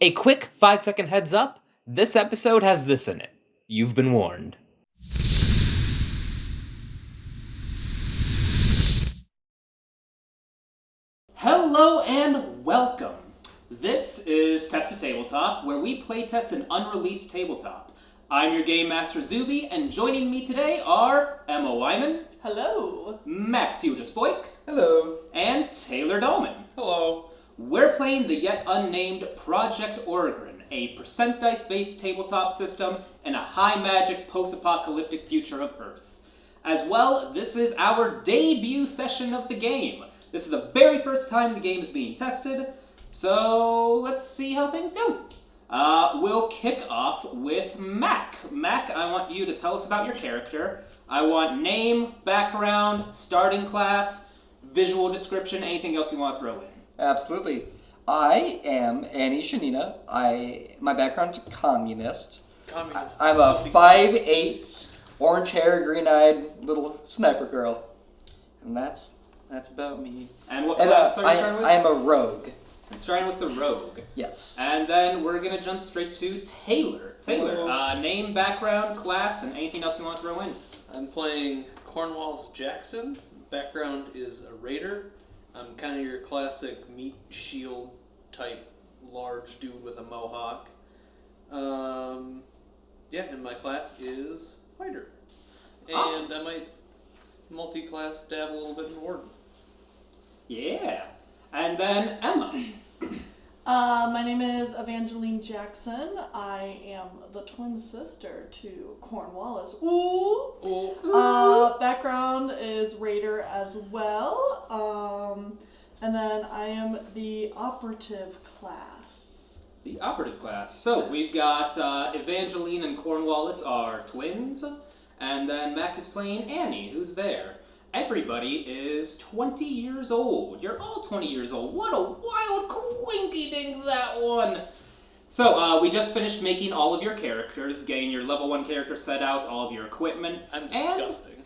A quick 5-second heads up, this episode has this in it. You've been warned. Hello and welcome. This is Test A Tabletop, where we playtest an unreleased tabletop. I'm your Game Master Zubie, and joining me today are Emma Wyman. Hello. Mac Spoik. Hello. And Taylor Dahlman. Hello. We're playing the yet unnamed Project Oragryn, a percent dice-based tabletop system in a high-magic post-apocalyptic future of Earth. As well, this is our debut session of the game. This is the very first time the game is being tested, so let's see how things go. We'll kick off with Mac. Mac, I want you to tell us about your character. I want name, background, starting class, visual description, anything else you want to throw in. Absolutely. I am Shanina. My background's communist. I'm a 5'8", orange hair, green eyed little sniper girl. And that's about me. And what class are you starting with? I am a rogue. And starting with the rogue. Yes. And then we're going to jump straight to Taylor. Taylor, name, background, class, and anything else you want to throw in. I'm playing Cornwallace Jackson. Background is a raider. I'm kind of your classic meat shield type large dude with a mohawk. And my class is fighter. Awesome. And I might multi-class dabble a little bit in warden. Yeah. And then Emma. My name is Evangeline Jackson. I am the twin sister to Cornwallace. Background is Raider as well. And then I am the operative class. The operative class. So we've got Evangeline and Cornwallace are twins. And then Mac is playing Annie, who's there. Everybody is 20 years old. You're all 20 years old. What a wild quinky-dink that one. So, we just finished making all of your characters, getting your level 1 character set out, all of your equipment. I'm disgusting.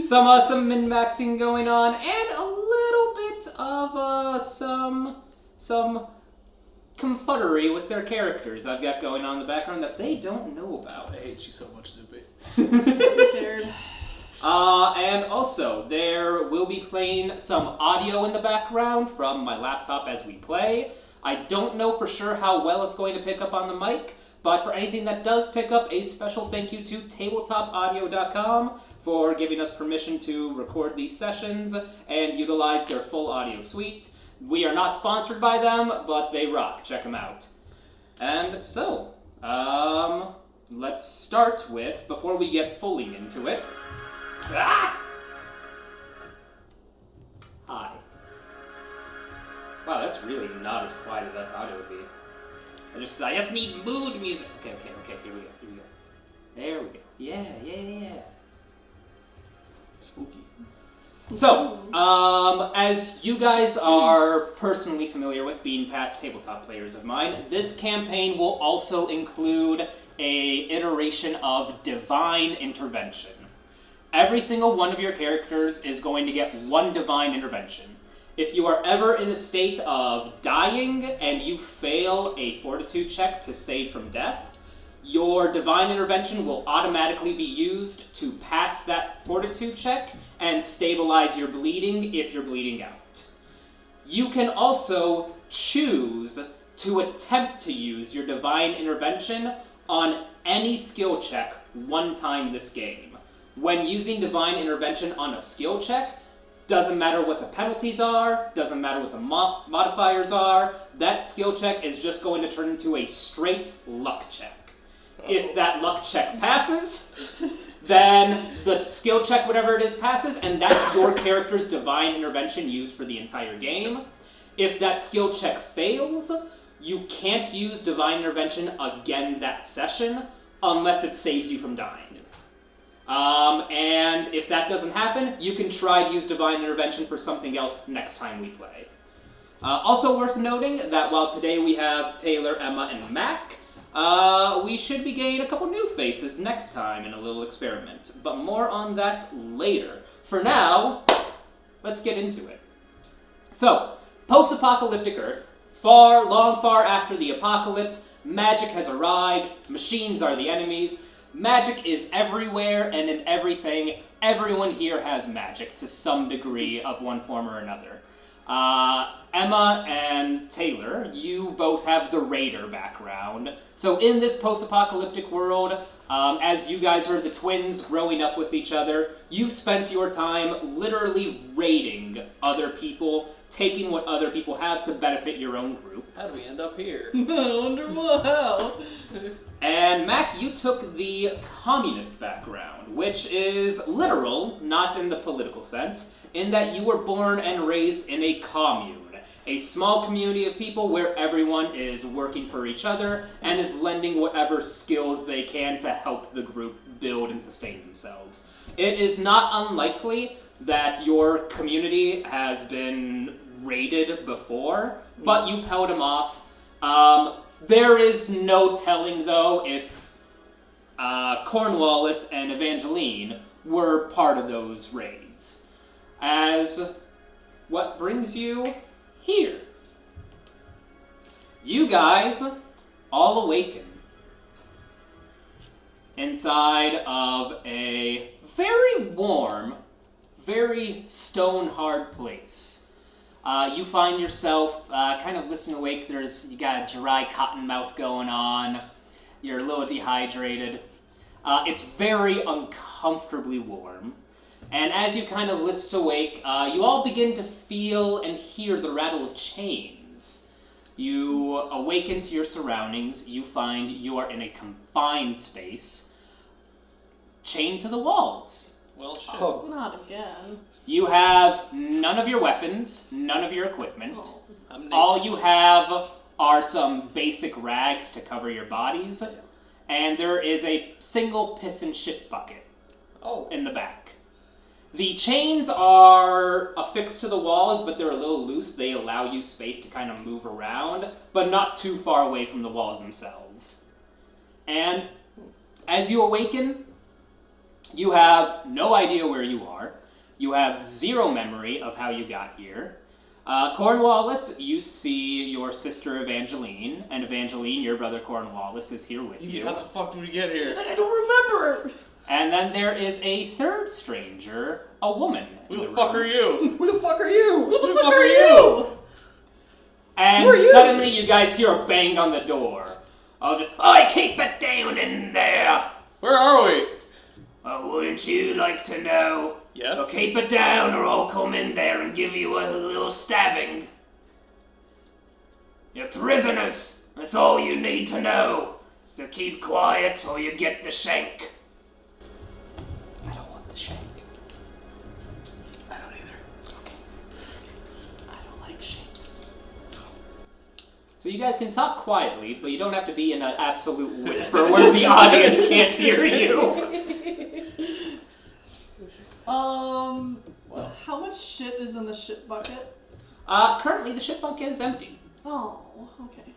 Some min-maxing going on, and a little bit of some confuttery with their characters I've got going on in the background that they don't know about. I hate you so much, Zubie. So scared. And also, there will be playing some audio in the background from my laptop as we play. I don't know for sure how well it's going to pick up on the mic, but for anything that does pick up, a special thank you to tabletopaudio.com for giving us permission to record these sessions and utilize their full audio suite. We are not sponsored by them, but they rock. Check them out. And so, let's start with, before we get fully into it, Hi. Wow, that's really not as quiet as I thought it would be. I just need mood music. Okay, here we go. There we go. Yeah. Spooky. So, as you guys are personally familiar with, being past tabletop players of mine, this campaign will also include a iteration of divine intervention. Every single one of your characters is going to get one divine intervention. If you are ever in a state of dying and you fail a fortitude check to save from death, your divine intervention will automatically be used to pass that fortitude check and stabilize your bleeding if you're bleeding out. You can also choose to attempt to use your divine intervention on any skill check one time this game. When using divine intervention on a skill check, doesn't matter what the penalties are, doesn't matter what the modifiers are, that skill check is just going to turn into a straight luck check. If that luck check passes, then the skill check, whatever it is, passes, and that's your character's divine intervention used for the entire game. If that skill check fails, you can't use divine intervention again that session unless it saves you from dying. And if that doesn't happen, you can try to use divine intervention for something else next time we play. Also worth noting that while today we have Taylor, Emma, and Mac, we should be getting a couple new faces next time in a little experiment. But more on that later. For now, let's get into it. So, post-apocalyptic Earth, long far after the apocalypse, magic has arrived, machines are the enemies. Magic is everywhere and in everything. Everyone here has magic to some degree of one form or another. Emma and Taylor, you both have the raider background. So in this post-apocalyptic world, as you guys are the twins growing up with each other, you've spent your time literally raiding other people, taking what other people have to benefit your own group. How do we end up here? I wonder how. And Mac, you took the communist background, which is literal, not in the political sense, in that you were born and raised in a commune. A small community of people where everyone is working for each other and is lending whatever skills they can to help the group build and sustain themselves. It is not unlikely that your community has been raided before, but you've held them off. There is no telling, though, if Cornwallace and Evangeline were part of those raids. As what brings you here. You guys all awaken inside of a very warm, very stone-hard place. You find yourself kind of listening awake. You got a dry cotton mouth going on. You're a little dehydrated. It's very uncomfortably warm. And as you kind of list awake, you all begin to feel and hear the rattle of chains. You awaken to your surroundings. You find you are in a confined space, chained to the walls. Well, shit. Oh. Not again. You have none of your weapons, none of your equipment. Oh. I'm naked. All you have are some basic rags to cover your bodies, and there is a single piss and shit bucket in the back. The chains are affixed to the walls, but they're a little loose. They allow you space to kind of move around, but not too far away from the walls themselves. And as you awaken, you have no idea where you are. You have zero memory of how you got here. Cornwallace, you see your sister Evangeline, and Evangeline, your brother Cornwallace, is here with you. How the fuck did we get here? I don't remember. And then there is a third stranger, a woman. Who the fuck are you? Who the fuck are you? Who the fuck are you? And Who are you? suddenly you guys hear a bang on the door. Of just, "I keep it down in there." Where are we? Oh, wouldn't you like to know? Yes. Well, keep it down or I'll come in there and give you a little stabbing. You're prisoners. That's all you need to know. So keep quiet or you get the shank. I don't want the shank. I don't either. Okay. I don't like shanks. So you guys can talk quietly, but you don't have to be in an absolute whisper where the audience can't hear you. How much shit is in the shit bucket? Currently the ship bunk is empty. Oh, okay.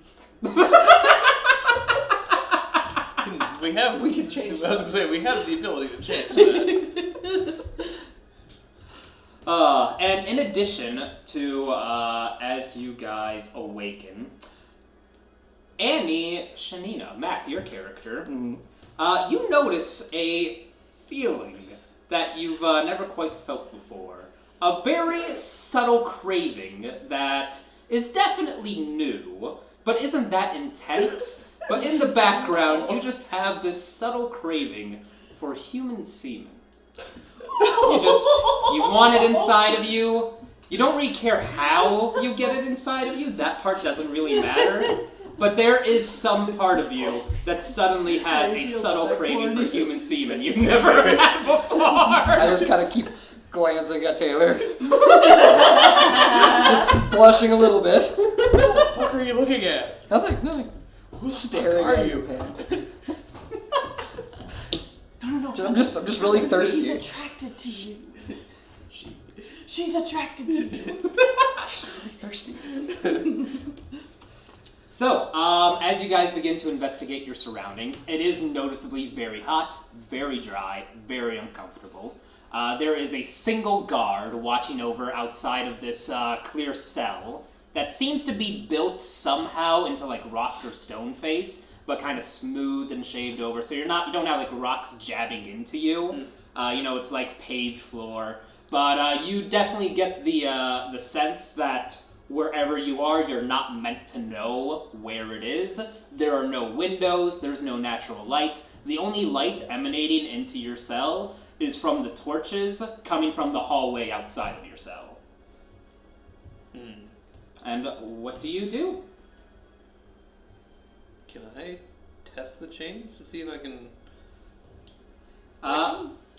We can change I was gonna say we have the ability to change that. And in addition to, as you guys awaken, Annie, Shanina, Mac, your character, you notice a feeling that you've never quite felt before. A very subtle craving that is definitely new, but isn't that intense. But in the background, you just have this subtle craving for human semen. You want it inside of you. You don't really care how you get it inside of you. That part doesn't really matter. But there is some part of you that suddenly has a subtle craving for human semen you've never had before. I just kind of keep glancing at Taylor. Just blushing a little bit. What the fuck are you looking at? Nothing. Who's Staring are at you? you? No. I'm just really She's thirsty. attracted to you. She's attracted to you. Just really thirsty. So, as you guys begin to investigate your surroundings, it is noticeably very hot, very dry, very uncomfortable. There is a single guard watching over outside of this clear cell that seems to be built somehow into like rock or stone face, but kind of smooth and shaved over. So you don't have like rocks jabbing into you. It's like paved floor. But you definitely get the sense that wherever you are, you're not meant to know where it is. There are no windows, there's no natural light. The only light emanating into your cell is from the torches coming from the hallway outside of your cell. And what do you do? Can I test the chains to see if I can...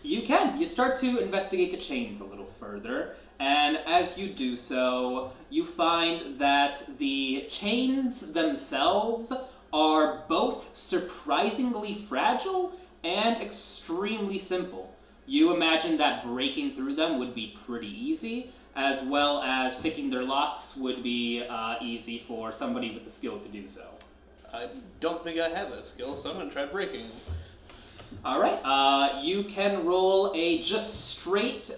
You can. You start to investigate the chains a little further, and as you do so, you find that the chains themselves are both surprisingly fragile and extremely simple. You imagine that breaking through them would be pretty easy, as well as picking their locks would be easy for somebody with the skill to do so. I don't think I have that skill, so I'm going to try breaking. Alright, you can roll a just straight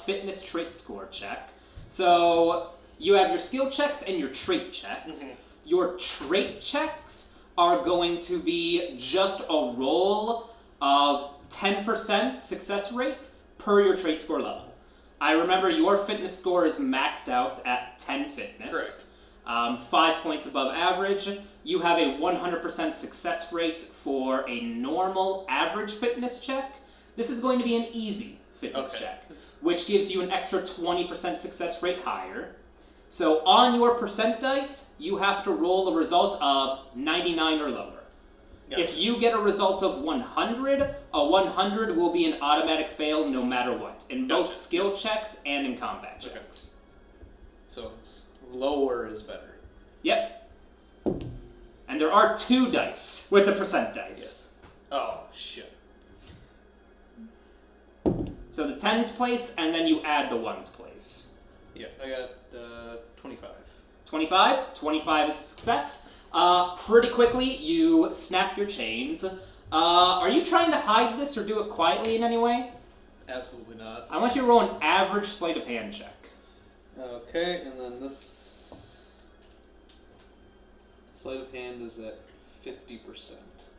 fitness trait score check. So, you have your skill checks and your trait checks. Your trait checks are going to be just a roll of 10% success rate per your trait score level. I remember your fitness score is maxed out at 10 fitness. Correct. 5 points above average. You have a 100% success rate for a normal average fitness check. This is going to be an easy fitness check, which gives you an extra 20% success rate higher. So on your percent dice, you have to roll a result of 99 or lower. Gotcha. If you get a result of 100, a 100 will be an automatic fail no matter what, in both skill checks and in combat checks. So it's lower is better. Yep. And there are 2 dice with the percent dice. Yes. Oh, shit. So the 10s place, and then you add the 1s place. Yeah, I got 25. 25? 25 is a success. Pretty quickly, you snap your chains. Are you trying to hide this or do it quietly in any way? Absolutely not. I want you to roll an average sleight of hand check. Okay, and then this sleight of hand is at 50%.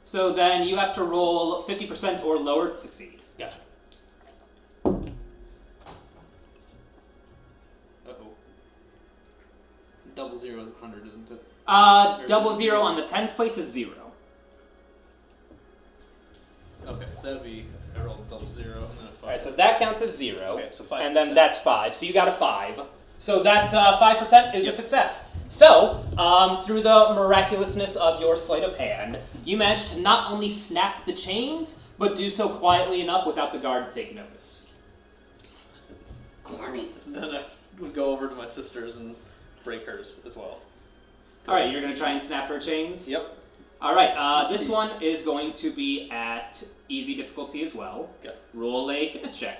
So then you have to roll 50% or lower to succeed. Gotcha. Double zero is 100, isn't it? Double zero on the 10s place is 0. Okay, that'd be, I rolled double zero and then a 5. Alright, so that counts as 0. Okay, so 5%. And then that's 5. So you got a 5. So that's 5% is a success. So, through the miraculousness of your sleight of hand, you managed to not only snap the chains, but do so quietly enough without the guard to take notice. And then I would go over to my sister's and break hers as well. Alright, you're going to try and snap her chains? Yep. Alright, this one is going to be at easy difficulty as well. Okay. Roll a fitness check.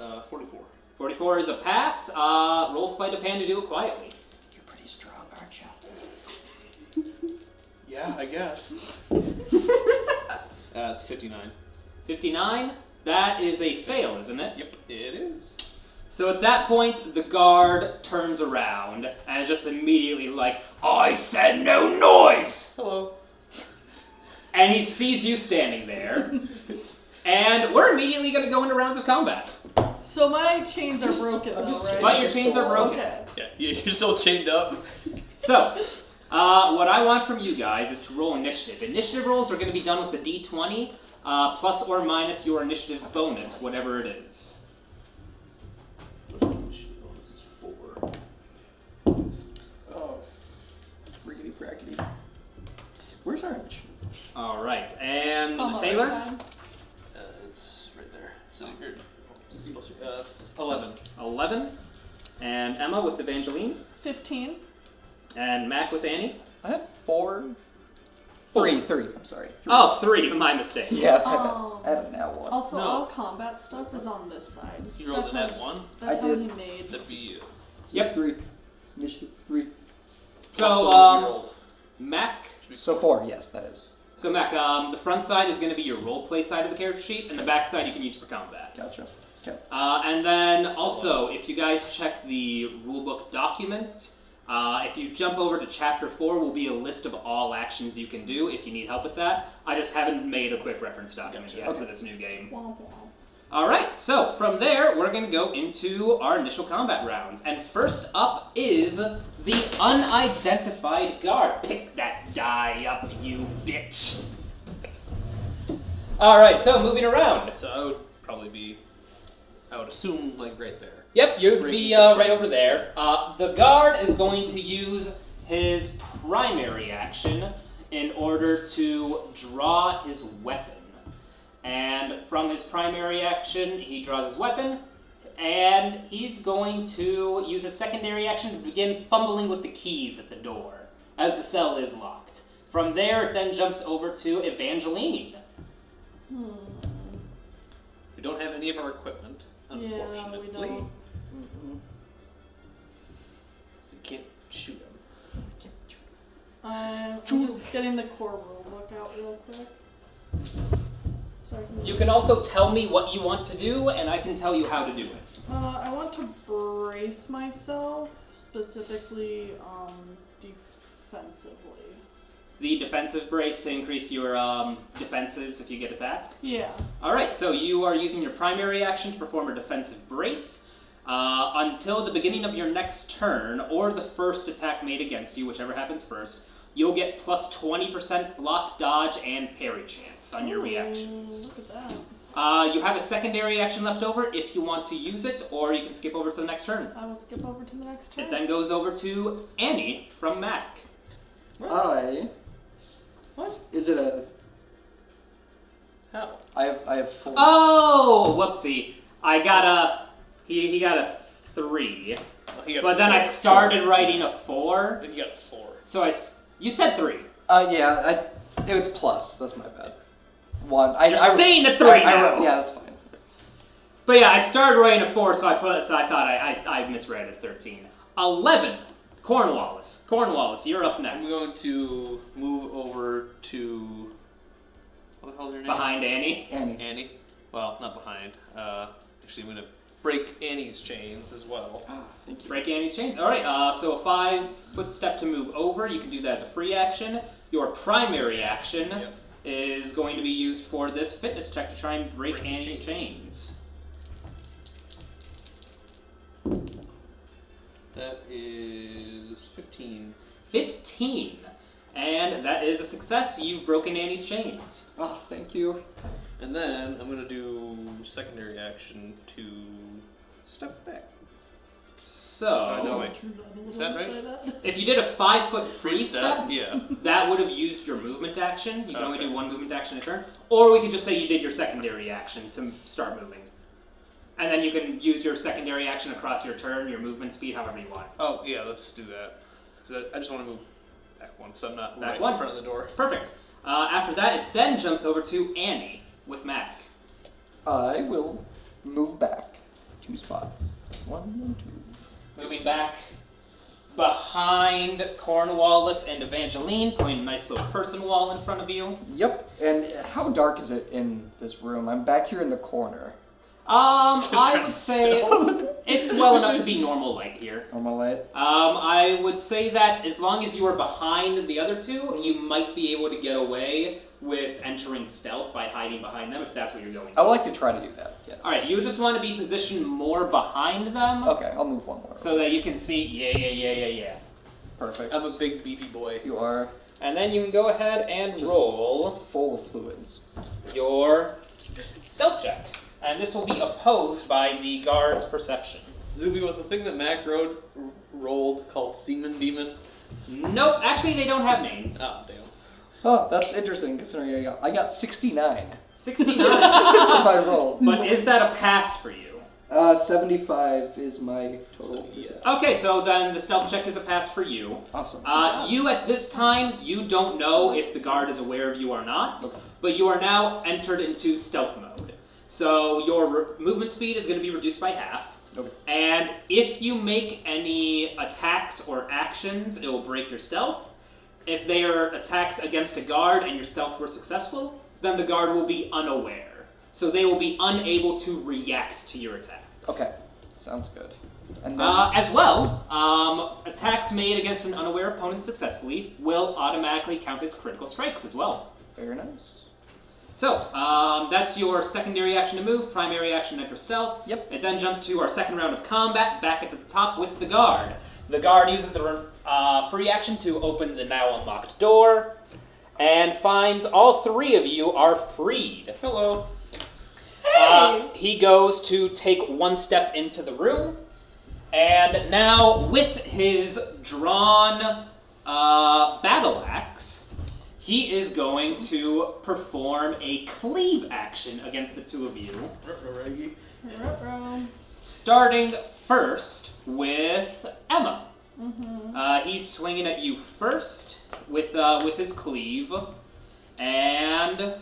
44. 44 is a pass. Roll sleight of hand to do it quietly. You're pretty strong, aren't you? Yeah, I guess. It's 59. 59? That is a fail, isn't it? Yep, it is. So at that point, the guard turns around and is just immediately like, I said no noise! Hello. And he sees you standing there. And we're immediately going to go into rounds of combat. So my chains are broken though, right? But your chains are broken. Okay. Yeah, you're still chained up. So, what I want from you guys is to roll initiative. Initiative rolls are going to be done with a d20, plus or minus your initiative bonus, whatever it is. Bonus is 4. Oh, friggity frackety. Where's our initiative? Alright, and It's on the Sailor? other side. It's right there. So you're supposed to be 11. 11. And Emma with Evangeline. 15. And Mac with Annie. I had 4. 3. I'm sorry. 3. Oh, 3, my mistake. Yeah, Oh. I had a now 1. Also, No. all combat stuff is on this side. You rolled That's an how- F1? That's I how did. he made. That'd be you. Yep. 3. Initiative 3. So, Also, you rolled. Mac. So 4, yes, that is. So Mac, the front side is going to be your roleplay side of the character sheet, and the back side you can use for combat. Gotcha. Okay. And then also, if you guys check the rulebook document, if you jump over to Chapter 4, will be a list of all actions you can do if you need help with that. I just haven't made a quick reference document yet for this new game. Womp womp. Alright, so from there, we're going to go into our initial combat rounds. And first up is the unidentified guard. Pick that die up, you bitch. Alright, so moving around. So I would probably be, I would assume, like right there. Yep, you'd Breaking be the right chains. over there. The guard is going to use his primary action in order to draw his weapon. And from his primary action, he draws his weapon, and he's going to use his secondary action to begin fumbling with the keys at the door, as the cell is locked. From there, it then jumps over to Evangeline. We don't have any of our equipment, unfortunately. Yeah, we don't. So you can't shoot him. I'm just getting the core rule book out real quick. So I can... You can also tell me what you want to do, and I can tell you how to do it. I want to brace myself, specifically defensively. The defensive brace to increase your defenses if you get attacked. Yeah. Alright, so you are using your primary action to perform a defensive brace. Until the beginning of your next turn, or the first attack made against you, whichever happens first, you'll get plus 20% block, dodge, and parry chance on your reactions. Look at that. You have a secondary action left over if you want to use it, or you can skip over to the next turn. I will skip over to the next turn. It then goes over to Annie from Mac. What? Is it a... How? I have 4. Oh, whoopsie. I got a... He got a 3. Well, he got But then I 4. started writing a 4. Then you got 4. So you said 3. Yeah, it was plus. That's my bad. 1. You're staying at 3 now. Yeah, that's fine. But yeah, I started writing a 4, so I thought I misread as 13. 11. Cornwallace. Cornwallace, you're up next. I'm going to move over to... What the hell is your name? Behind Annie. Annie. Well, not behind. Actually, I'm going to break Annie's chains as well. Ah, thank you. Break Annie's chains. Alright, so a 5-foot step to move over. You can do that as a free action. Your primary action is going to be used for this fitness check to try and break Annie's chains. That is 15. 15. And that is a success. You've broken Annie's chains. Oh, thank you. And then I'm going to do secondary action to step back. So, no, wait. Is that right? if you did a 5-foot free Free step, Yeah. that would have used your movement action. You can only do one movement action a turn. Or we could just say you did your secondary action to start moving. And then you can use your secondary action across your turn, your movement speed, however you want. Oh, yeah, let's do that. 'Cause I just want to move back 1, so I'm not Back right one. in front of the door. Perfect. After that, it then jumps over to Annie with Mac. I will move back 2 spots. 1 and 2. Moving back behind Cornwallace and Evangeline, putting a nice little person wall in front of you. Yep. And how dark is it in this room? I'm back here in the corner. I would say it's well enough to be normal light here. Normal light. I would say that as long as you are behind the other two, you might be able to get away with entering stealth by hiding behind them if that's what you're going to. I would like to try to do that, yes. Alright, you just want to be positioned more behind them. Okay, I'll move 1 more. So that you can see, yeah. Perfect. I'm a big, beefy boy. You are And then you can go ahead and Just- roll full of fluids. your stealth check. And this will be opposed by the guard's perception. Zubie, was the thing that Mac rolled called Seaman Demon? Nope, actually they don't have names. Oh, damn. Oh, that's interesting considering I got 69 69. for my roll. But is that a pass for you? 75 is my total. So, yeah. Okay, so then the stealth check is a pass for you. Awesome. You at this time, you don't know if the guard is aware of you or not, Okay. but you are now entered into stealth mode. So your movement speed is going to be reduced by half. Okay. And if you make any attacks or actions, it will break your stealth. If they are attacks against a guard and your stealth were successful, then the guard will be unaware. so they will be unable to react to your attacks. Okay, sounds good. And then, As well, attacks made against an unaware opponent successfully will automatically count as critical strikes as well. very nice. So, that's your secondary action to move, primary action enter stealth. Yep. It then jumps to our second round of combat, back at the top with the guard. The guard uses the free action to open the now unlocked door, and finds all three of you are freed. Hello. He goes to take one step into the room, and now with his drawn battle axe, he is going to perform a cleave action against the two of you. Ruh-roh. Starting first with Emma. Mm-hmm. He's swinging at you first with his cleave, and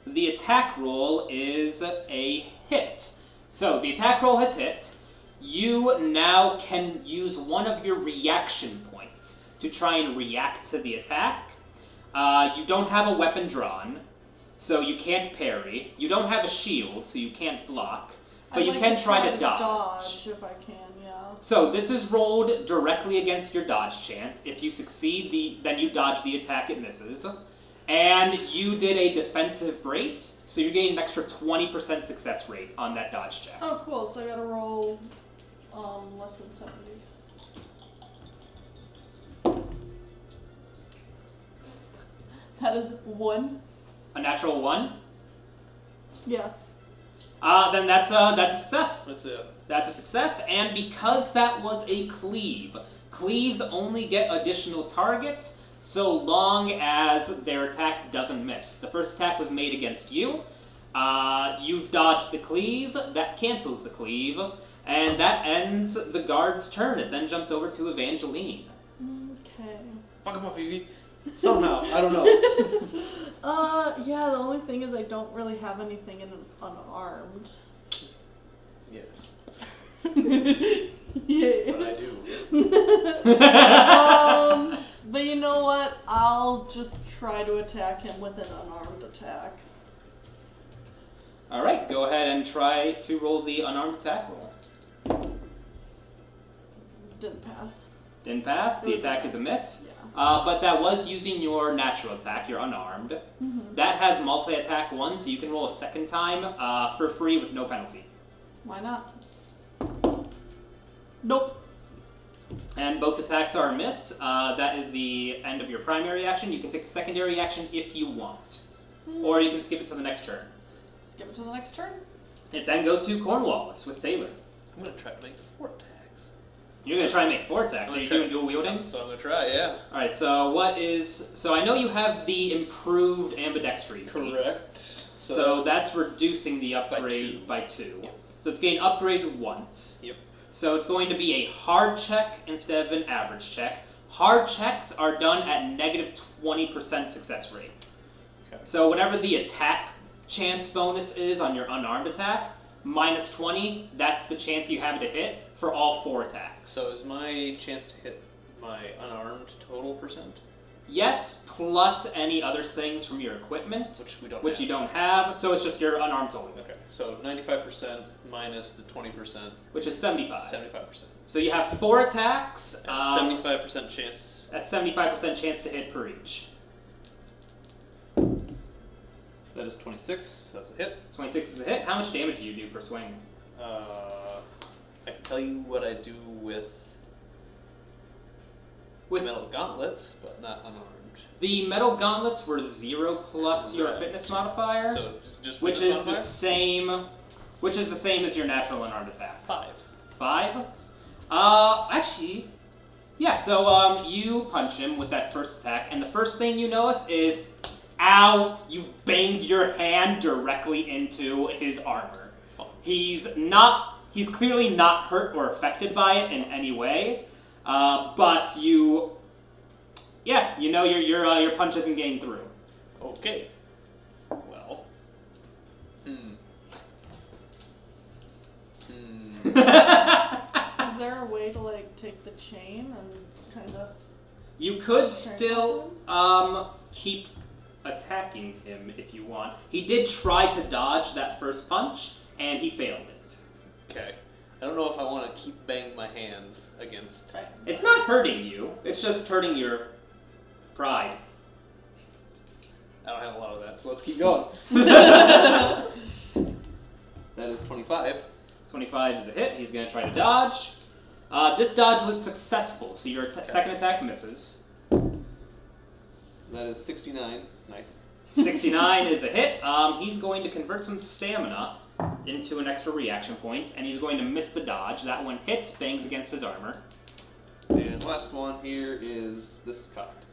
the attack roll is a hit. So the attack roll has hit. You now can use one of your reaction points to try and react to the attack. You don't have a weapon drawn, so you can't parry. You don't have a shield, so you can't block. But you can try to dodge. if I can, yeah. So this is rolled directly against your dodge chance. If you succeed, then you dodge the attack, it misses. And you did a defensive brace, so you're getting an extra 20% success rate on that dodge check. Oh, cool. So I gotta roll less than 70. That is 1. A natural 1? Yeah. Then that's a success. That's it. That's a success, and because that was a cleave, cleaves only get additional targets so long as their attack doesn't miss. The first attack was made against you. You've dodged the cleave, that cancels the cleave, and that ends the guard's turn. It then jumps over to Evangeline. Okay. Fuck him up, Evie. Somehow. I don't know. Yeah, the only thing is I don't really have anything unarmed. Yes. Yes. But I do. But you know what? I'll just try to attack him with an unarmed attack. Alright, go ahead and try to roll the unarmed attack roll. Didn't pass. Didn't pass, the It was attack is a miss. Yeah. But that was using your natural attack, your unarmed. Mm-hmm. That has multi-attack 1, so you can roll a second time for free with no penalty. Why not? Nope. And both attacks are a miss. That is the end of your primary action. You can take a secondary action if you want. Or you can skip it to the next turn. Skip it to the next turn. It then goes to Cornwallace with Taylor. I'm going to try to make 4 attacks. You're going to try and make 4 attacks. Are you doing dual wielding? So I'm going to try, yeah. Alright, so I know you have the improved ambidextry feat. Correct. So that's reducing the upgrade by 2. Yep. So it's getting upgraded once. Yep. So it's going to be a hard check instead of an average check. Hard checks are done at negative 20% success rate. Okay. So whatever the attack chance bonus is on your unarmed attack, minus 20, that's the chance you have to hit for all 4 attacks. So is my chance to hit my unarmed total percent? Yes, plus any other things from your equipment, Which you don't have. So it's just your unarmed total, Okay, so 95% minus the 20%, which is 75. 75%. So you have 4 attacks. 75% chance. At 75% chance to hit per each. That is 26, so that's a hit. 26 is a hit. How much damage do you do per swing? I can tell you what I do with metal gauntlets, but not unarmed. The metal gauntlets were 0 plus your Right. fitness modifier, So just which fitness is the modifier? same as your natural unarmed attacks. 5. 5? Actually, yeah. So you punch him with that first attack, and the first thing you notice is, ow! You've banged your hand directly into his armor. Fun. He's clearly not hurt or affected by it in any way, but your punch isn't getting through. Okay. Well. Is there a way to take the chain and kind of? You could still keep attacking him if you want. He did try to dodge that first punch, and he failed it. Okay. I don't know if I want to keep banging my hands against... It's not hurting you. It's just hurting your pride. I don't have a lot of that, so let's keep going. That is 25. 25 is a hit. He's going to try to dodge. This dodge was successful, so your second attack misses. That is 69. Nice. 69 is a hit. He's going to convert some stamina into an extra reaction point, and he's going to miss the dodge. That one hits, bangs against his armor. And last one here is... This is cocked.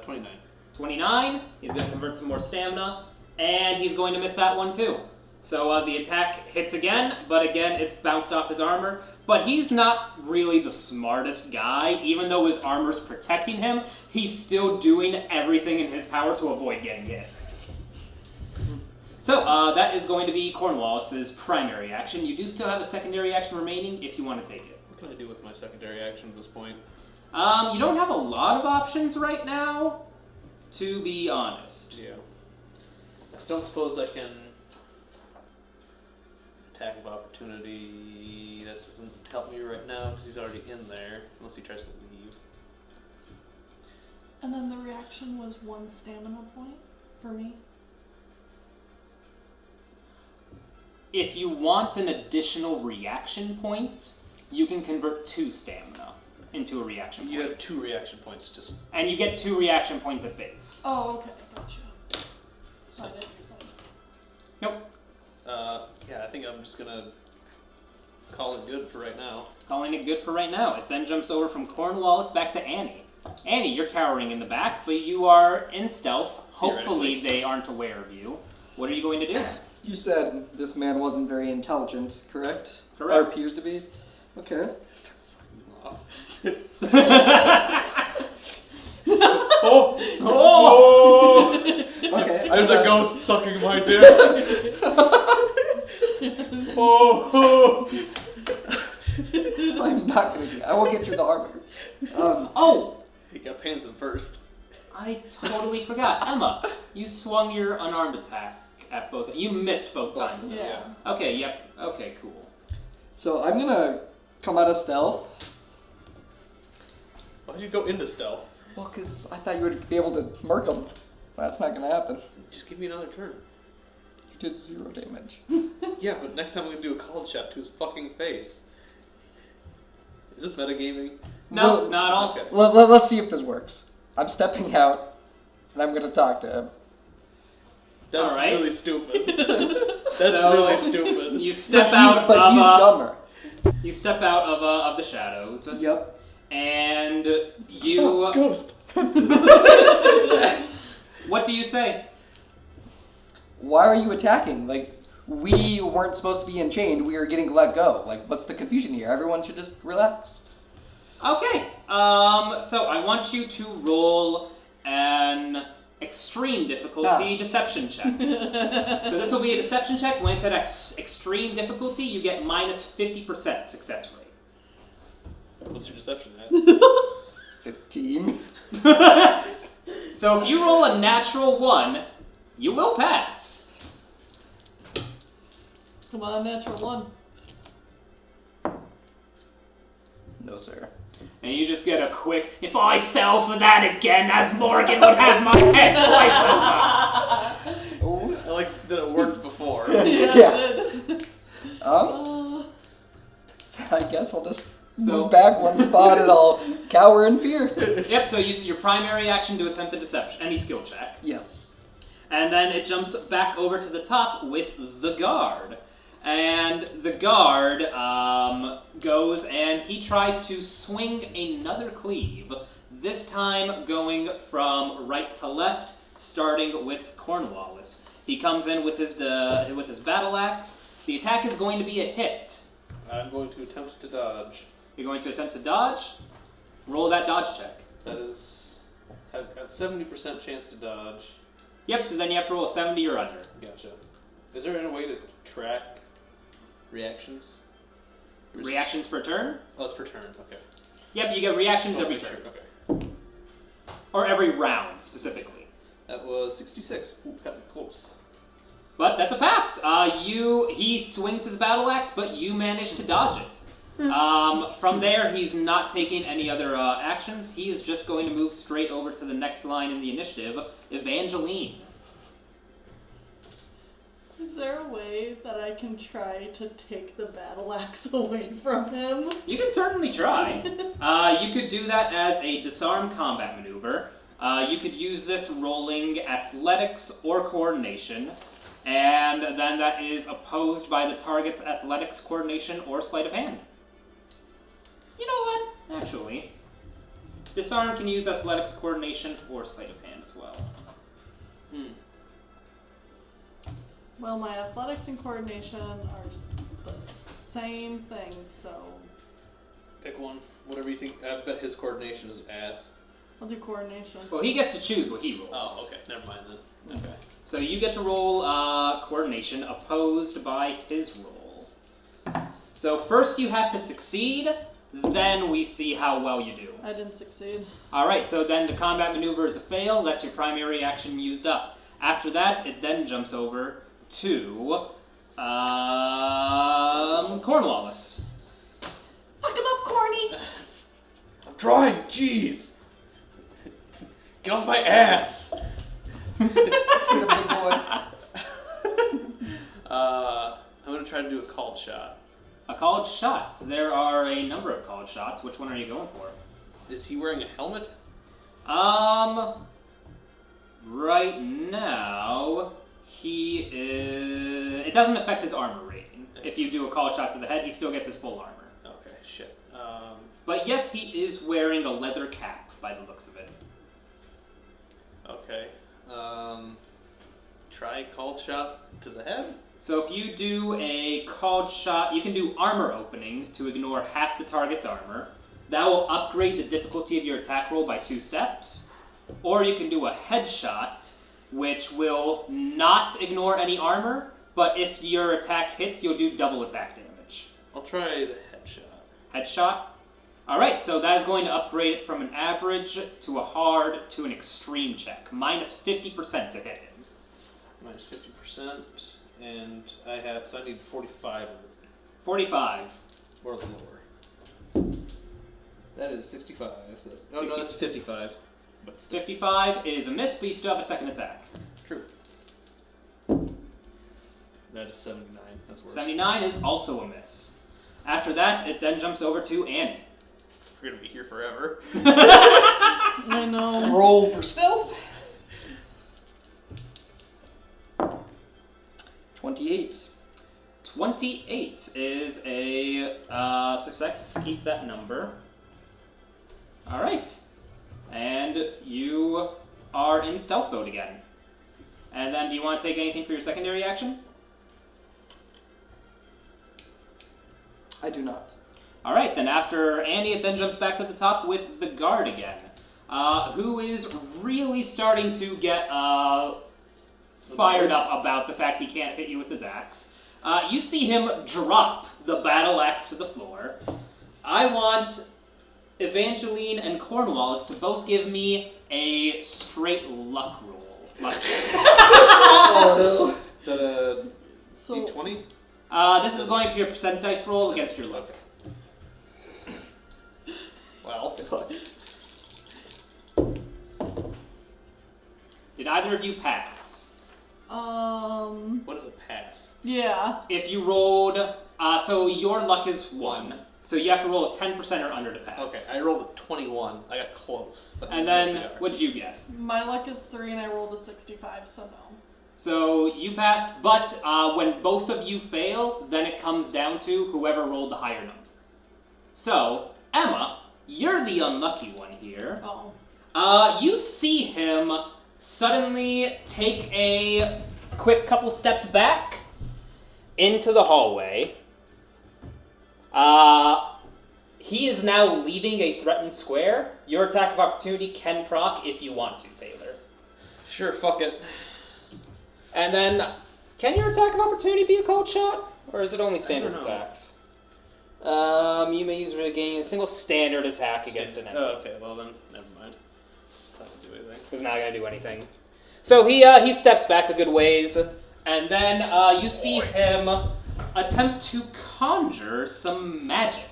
29. 29, he's going to convert some more stamina, and he's going to miss that one too. So the attack hits again, but again it's bounced off his armor. But he's not really the smartest guy. Even though his armor's protecting him, he's still doing everything in his power to avoid getting hit. So that is going to be Cornwallis's primary action. You do still have a secondary action remaining if you want to take it. What can I do with my secondary action at this point? You don't have a lot of options right now, to be honest. Yeah. I don't suppose I can... Attack of opportunity. That doesn't help me right now because he's already in there, unless he tries to leave. And then the reaction was 1 stamina point for me. If you want an additional reaction point, you can convert 2 stamina into a reaction point. You have 2 reaction points just... And you get 2 reaction points at base. Oh, okay, gotcha. So I didn't use that. Nope. Yeah, I think I'm just gonna call it good for right now. Calling it good for right now. It then jumps over from Cornwallis back to Annie. Annie, you're cowering in the back, but you are in stealth. Hopefully they aren't aware of you. What are you going to do? You said this man wasn't very intelligent, correct? Correct. Or appears to be? Okay. Start sucking him off. Oh! Okay. There's a ghost sucking my dick. I'm not gonna do that. I won't get through the armor. Oh! He got pans him first. I totally forgot. Emma, you swung your unarmed attack at both. You missed both times. Yeah. Okay, yep. Okay, cool. So I'm gonna come out of stealth. Why'd you go into stealth? Well, because I thought you would be able to murk him. That's not gonna happen. Just give me another turn. You did 0 damage. Yeah, but next time I'm gonna do a cold shot to his fucking face. Is this metagaming? No, Well, not at all. Okay. Let's see if this works. I'm stepping out, and I'm gonna talk to him. That's Alright. really stupid. That's So- really stupid. You step But out but of he's dumber. you step out of the shadows, Yep. and you. Oh, ghost. What do you say? Why are you attacking? Like, we weren't supposed to be enchained. We were getting let go. Like, what's the confusion here? Everyone should just relax. Okay. So I want you to roll an extreme difficulty deception check. So this will be a deception check. When it's at extreme difficulty, you get minus 50% success rate. What's your deception at? 15. So if you roll a natural 1, you will pass. Come on, natural 1. No, sir. And you just get a quick, if I fell for that again, as Morgan would have my head twice over. Oh. I like that it worked before. Yeah, Yeah. it did. I guess I'll just So- move back one spot and I'll cower in fear. Yep, so it uses your primary action to attempt a deception, any skill check. Yes. And then it jumps back over to the top with the guard. And the guard goes and he tries to swing another cleave, this time going from right to left, starting with Cornwallis. He comes in with his battle axe. The attack is going to be a hit. I'm going to attempt to dodge. You're going to attempt to dodge. Roll that dodge check. That is... I've got 70% chance to dodge. Yep, so then you have to roll a 70 or under. Gotcha. Is there any way to track reactions? Or is it- Reactions per turn? Oh, it's per turn. Okay. Yep, you get reactions Just wanna every make turn. sure. Okay. Or every round, specifically. That was 66. Ooh, got me close. But that's a pass. He swings his battle axe, but you manage to dodge it. From there, he's not taking any other actions. He is just going to move straight over to the next line in the initiative, Evangeline. Is there a way that I can try to take the battle axe away from him? You can certainly try. You could do that as a disarm combat maneuver. You could use this rolling athletics or coordination, and then that is opposed by the target's athletics, coordination, or sleight of hand. You know what? Actually, disarm can use athletics, coordination, or sleight of hand as well. Well, my athletics and coordination are the same thing, so Pick one. Whatever you think. I bet his coordination is ass. I'll do coordination. Well, he gets to choose what he rolls. Oh, okay. Never mind then. Okay. So you get to roll coordination opposed by his roll. So first you have to succeed, then we see how well you do. I didn't succeed. Alright, so then the combat maneuver is a fail. That's your primary action used up. After that, it then jumps over to Cornwallace. Fuck him up, Corny! I'm trying. Jeez. Get off my ass. Get a big boy. I'm gonna try to do a called shot. A called shot. So there are a number of called shots. Which one are you going for? Is he wearing a helmet? Right now, he is... It doesn't affect his armor rating. If you do a called shot to the head, he still gets his full armor. Okay, shit. But yes, he is wearing a leather cap, by the looks of it. Okay. Try called shot to the head. So if you do a called shot, you can do armor opening to ignore half the target's armor. That will upgrade the difficulty of your attack roll by 2 steps. Or you can do a headshot, which will not ignore any armor, but if your attack hits, you'll do double attack damage. I'll try the headshot. Headshot? Alright, so that is going to upgrade it from an average to a hard to an extreme check. Minus 50% to hit him. Minus 50%, and I need 45 45. or lower. That is 65. So, no, that's 55. 55 is a miss, but you still have a second attack. True. That is 79. That's worse. 79 is also a miss. After that, it then jumps over to Annie. We're gonna be here forever. I know. Roll for stealth. 28. 28 is a success. Keep that number. All right. And you are in stealth mode again. And then do you want to take anything for your secondary action? I do not. All right, then after Annie, it then jumps back to the top with the guard again, who is really starting to get fired up about the fact he can't hit you with his axe. You see him drop the battle axe to the floor. I want Evangeline and Cornwallis to both give me a straight luck roll. Luck check. Oh Is that a So, D20? This is going to be your percent dice roll against your luck. Well, Fuck. Did either of you pass? what is a pass? yeah. If you rolled, so your luck is 1, so you have to roll a 10% or under to pass. Okay, I rolled a 21. I got close. But And no then, cigar. what did you get? My luck is 3 and I rolled a 65, so no. So you passed, but when both of you fail, then it comes down to whoever rolled the higher number. So, Emma, you're the unlucky one here. Oh. You see him suddenly take a quick couple steps back into the hallway. He is now leaving a threatened square. Your attack of opportunity can proc if you want to, Taylor. Sure, fuck it. And then, can your attack of opportunity be a cold shot? Or is it only standard know. attacks? You may use it to gain a single standard attack against an enemy. Oh, okay, well then, never mind. That'll do Is not going to do anything. So he steps back a good ways, and then you see him attempt to conjure some magic.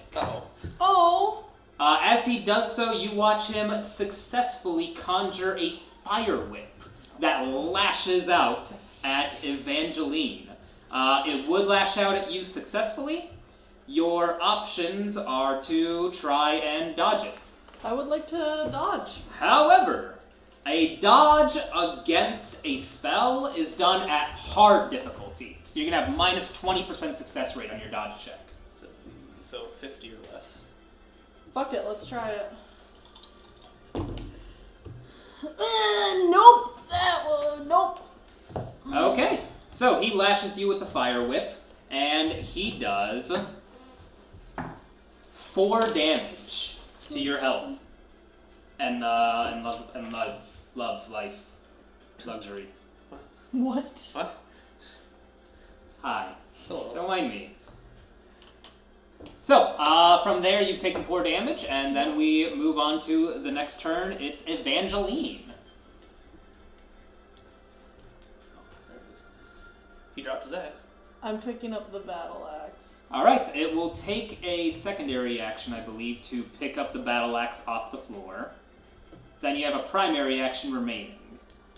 Oh. As he does so, you watch him successfully conjure a fire whip that lashes out at Evangeline. It would lash out at you successfully. Your options are to try and dodge it. I would like to dodge. However, a dodge against a spell is done at hard difficulty. So you're going to have minus 20% success rate on your dodge check. So 50 or less. Fuck it, let's try it. Nope. Nope. Okay, so he lashes you with the fire whip, and he does 4 damage to your health and love, life, luxury. What? What? Hi. Hello. Don't mind me. So, from there you've taken 4 damage, and then we move on to the next turn. It's Evangeline. He dropped his axe. I'm picking up the battle axe. Alright, it will take a secondary action, I believe, to pick up the battle axe off the floor. Then you have a primary action remaining.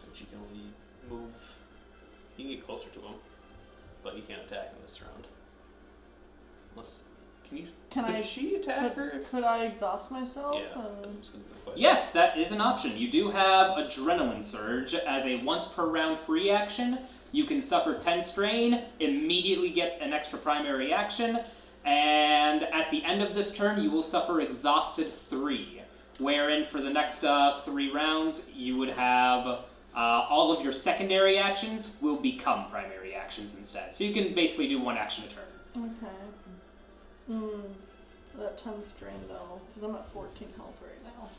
But you can only move. You can get closer to him, but you can't attack him this round. Unless. Could she attack her? Could I exhaust myself? Yeah, And... that's gonna be the question. Yes, that is an option. You do have Adrenaline Surge as a once per round free action. You can suffer 10 strain, immediately get an extra primary action, and at the end of this turn you will suffer Exhausted 3, wherein for the next 3 rounds you would have all of your secondary actions will become primary actions instead. So you can basically do 1 action a turn. Okay. That 10 strain though, because I'm at 14 health right now.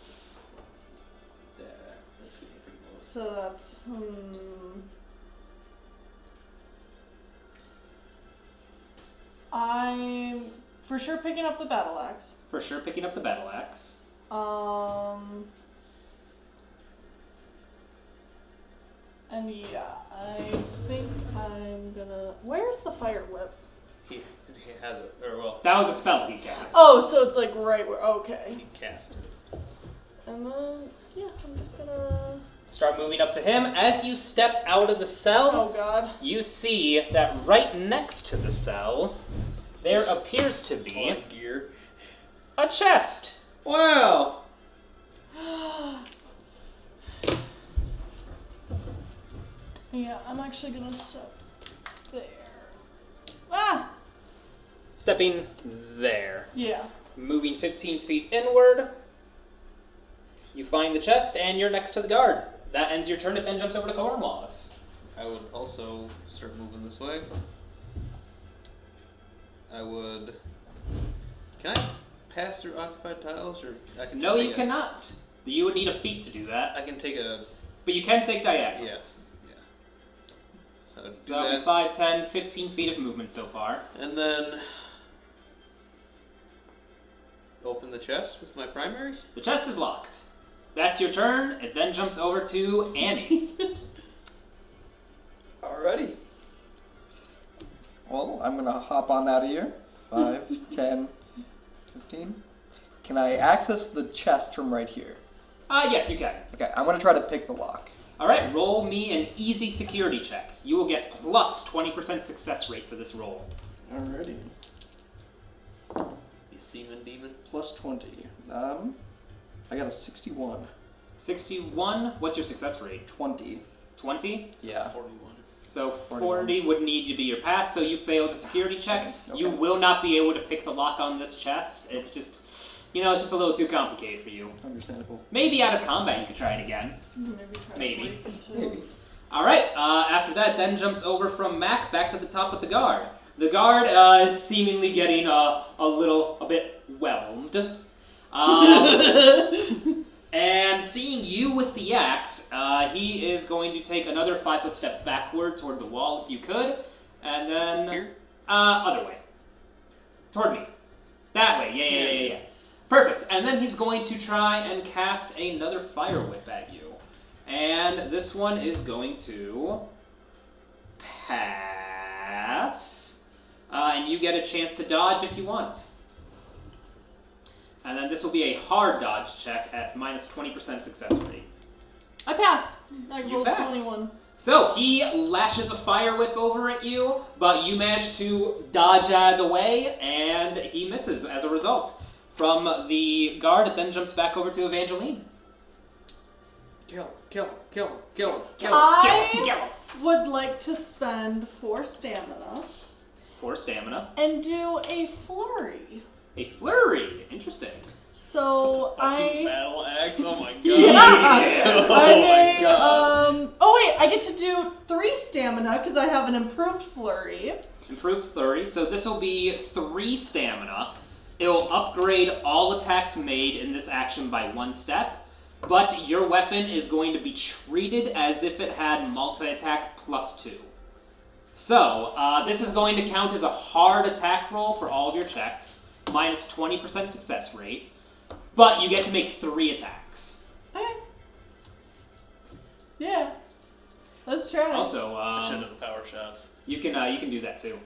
That's getting pretty close. So that's I'm for sure picking up the battle axe. For sure picking up the battle axe. And yeah, I think I'm gonna. Where's the fire whip? He has it. Or, well, That was a spell he cast. Oh, so it's like right where. Okay. he cast it. And then yeah, I'm just gonna. Start moving up to him. As you step out of the cell, Oh God. you see that right next to the cell, there appears to be On gear. a chest. Wow! Yeah, I'm actually gonna step there. Ah! Stepping there. Yeah. Moving 15 feet inward. You find the chest, and you're next to the guard. That ends your turn. It then jumps over to Cornwallace. I would also start moving this way. I would. Can I pass through occupied tiles, or I can? No, just you cannot. You would need a feat to do that. I can take a. But you can take diagonals. Yeah. So I'd do So that would be that, 5, 10, 15 feet of movement so far. and then open the chest with my primary. The chest is locked. That's your turn. It then jumps over to Annie. Alrighty. Well, I'm gonna hop on out of here. 5, 10, 15. Can I access the chest from right here? Yes, you can. Okay, I'm gonna try to pick the lock. Alright, roll me an easy security check. You will get plus 20% success rate to this roll. Alrighty. You seaman demon. Plus 20. I got a 61. 61, what's your success rate? 20. 20? Yeah. 41. So 40 41. would need to be your pass, so you fail the security check. Okay. You will not be able to pick the lock on this chest. It's just, it's just a little too complicated for you. Understandable. Maybe out of combat you could try it again. Maybe try Maybe. to break into Maybe. Alright, after that then jumps over from Mac back to the top with the guard. The guard is seemingly getting a bit whelmed. And seeing you with the axe, he is going to take another 5-foot step backward toward the wall if you could. And then... Here? Other way. Toward me. That way, yeah. Perfect. And then he's going to try and cast another fire whip at you. And this one is going to pass. And you get a chance to dodge if you want. And then this will be a hard dodge check at minus 20% success rate. I pass. I You rolled pass. 21. So he lashes a fire whip over at you, but you manage to dodge out of the way, and he misses as a result. From the guard, it then jumps back over to Evangeline. Kill. I would like to spend 4 stamina For stamina. and do a flurry. A flurry. Interesting. So Fucking I. battle axe. Oh my god. Yeah. Oh I my may, god. oh wait, I get to do 3 stamina because I have an improved flurry. Improved flurry. So this will be 3 stamina. It will upgrade all attacks made in this action by 1 step, but your weapon is going to be treated as if it had multi-attack plus 2. So, this is going to count as a hard attack roll for all of your checks, minus 20% success rate, but you get to make 3 attacks. Okay. Yeah. Let's try. Also, Should have the power shots. you can do that too.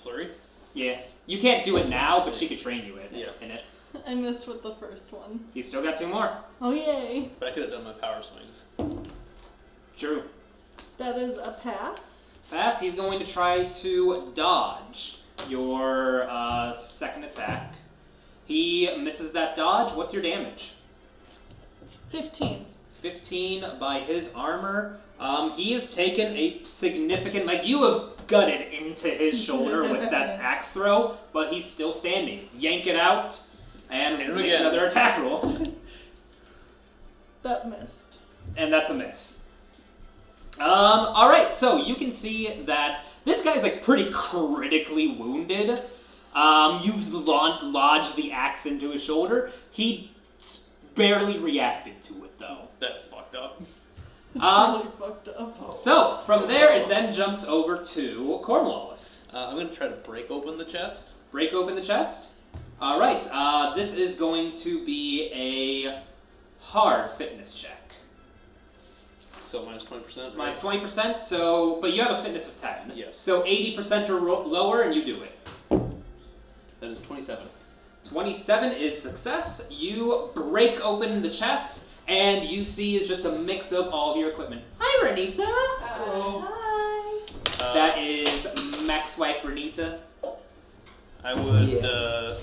Flurry? Yeah, you can't do it now, but she could train you in it. I missed with the first one. You still got 2 more. Oh yay. But I could have done my power swings. True. That is a pass. Pass, he's going to try to dodge your second attack. He misses that dodge. What's your damage? 15. 15 by his armor. He has taken a significant, you have gutted into his shoulder with that axe throw, but he's still standing. Yank it out and Hit him make again. another attack roll. That missed. And that's a miss. Alright, so you can see that this guy's pretty critically wounded. You've lodged the axe into his shoulder. He barely reacted to it though. That's fucked up. It's really fucked up. So, from there, it then jumps over to Cornwallace. I'm going to try to break open the chest. Break open the chest. Alright, this is going to be a hard fitness check. So minus 20%. Right? Minus 20%, so, but you have a fitness of 10. Yes. So 80% or lower, and you do it. That is 27. 27 is success. You break open the chest, and you see is just a mix of all of your equipment. Hi, Renisa. Hi. That is Mac's wife, Renisa. I would, Yeah.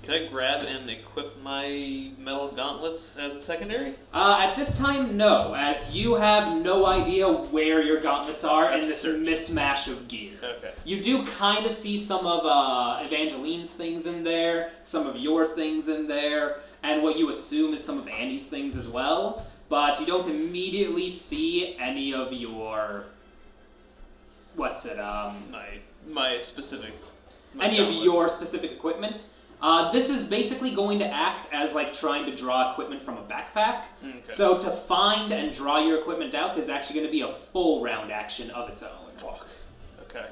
Can I grab and equip my metal gauntlets as a secondary? At this time, no, as you have no idea where your gauntlets are in this Search. mismatch of gear. Okay. You do kind of see some of Evangeline's things in there, some of your things in there, and what you assume is some of Andy's things as well, but you don't immediately see any of your... My specific... my any of gauntlets. your specific equipment. This is basically going to act as trying to draw equipment from a backpack. Okay. So to find and draw your equipment out is actually going to be a full round action of its own. Fuck. Okay.